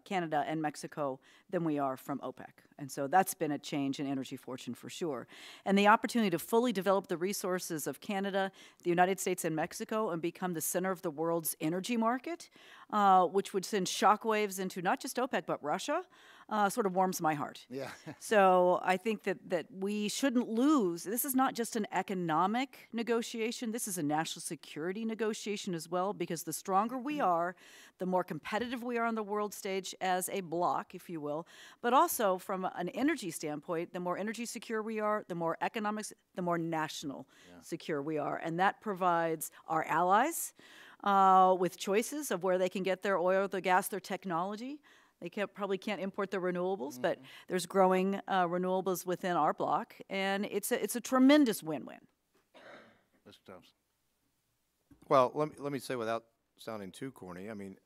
Speaker 5: Canada and Mexico than we are from OPEC. And so that's been a change in energy fortune for sure. And the opportunity to fully develop the resources of Canada, the United States, and Mexico and become the center of the world's energy market, which would send shockwaves into not just OPEC, but Russia, sort of warms my heart.
Speaker 3: Yeah.
Speaker 5: So I think that we shouldn't lose. This is not just an economic negotiation. This is a national security negotiation as well, because the stronger we are, the more competitive we are on the world stage as a bloc, if you will. But also from an energy standpoint, the more energy secure we are, the more economics, the more national secure we are. And that provides our allies with choices of where they can get their oil, their gas, their technology. They probably can't import their renewables, but there's growing renewables within our block, and it's a tremendous win-win.
Speaker 3: Mr. Thompson.
Speaker 6: Well, let me say, without sounding too corny, I mean,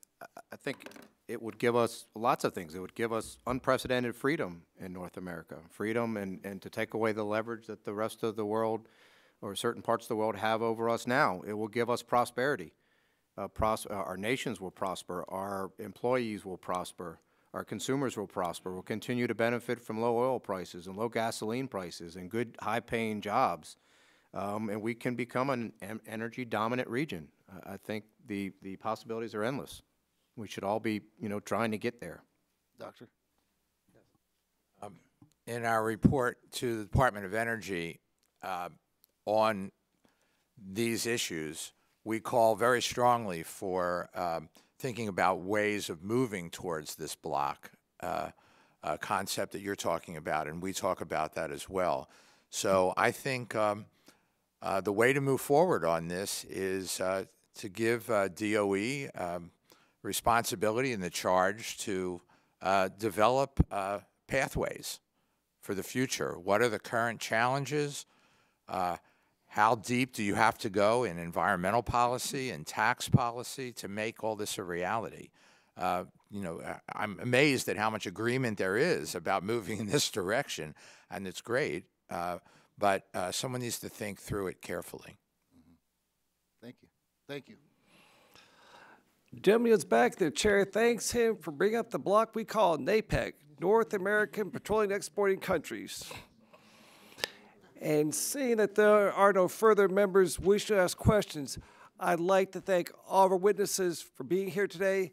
Speaker 6: I think it would give us lots of things. It would give us unprecedented freedom in North America, freedom and to take away the leverage that the rest of the world or certain parts of the world have over us now. It will give us prosperity. Our nations will prosper. Our employees will prosper. Our consumers will prosper. We'll continue to benefit from low oil prices and low gasoline prices and good high-paying jobs. And we can become an energy-dominant region. I think the possibilities are endless. We should all be, trying to get there.
Speaker 3: Doctor?
Speaker 7: In our report to the Department of Energy on these issues, we call very strongly for thinking about ways of moving towards this block concept that you're talking about, and we talk about that as well. So I think the way to move forward on this is to give DOE responsibility and the charge to develop pathways for the future. What are the current challenges? How deep do you have to go in environmental policy and tax policy to make all this a reality? I'm amazed at how much agreement there is about moving in this direction, and it's great, but someone needs to think through it carefully.
Speaker 3: Thank you. Thank you.
Speaker 11: Gentleman is back. The chair thanks him for bringing up the block we call NAPEC, North American Petroleum Exporting Countries. And seeing that there are no further members wishing to ask questions, I'd like to thank all of our witnesses for being here today.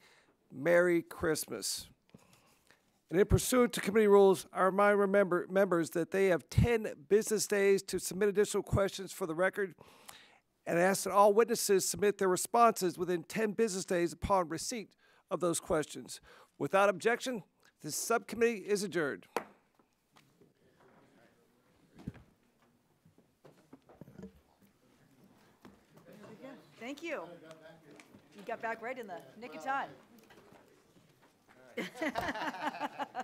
Speaker 11: Merry Christmas. And in pursuant to committee rules, I remind members that they have 10 business days to submit additional questions for the record, and ask that all witnesses submit their responses within 10 business days upon receipt of those questions. Without objection, this subcommittee is adjourned.
Speaker 5: Thank you. You got back right in the nick of time.
Speaker 3: All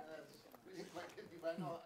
Speaker 3: right.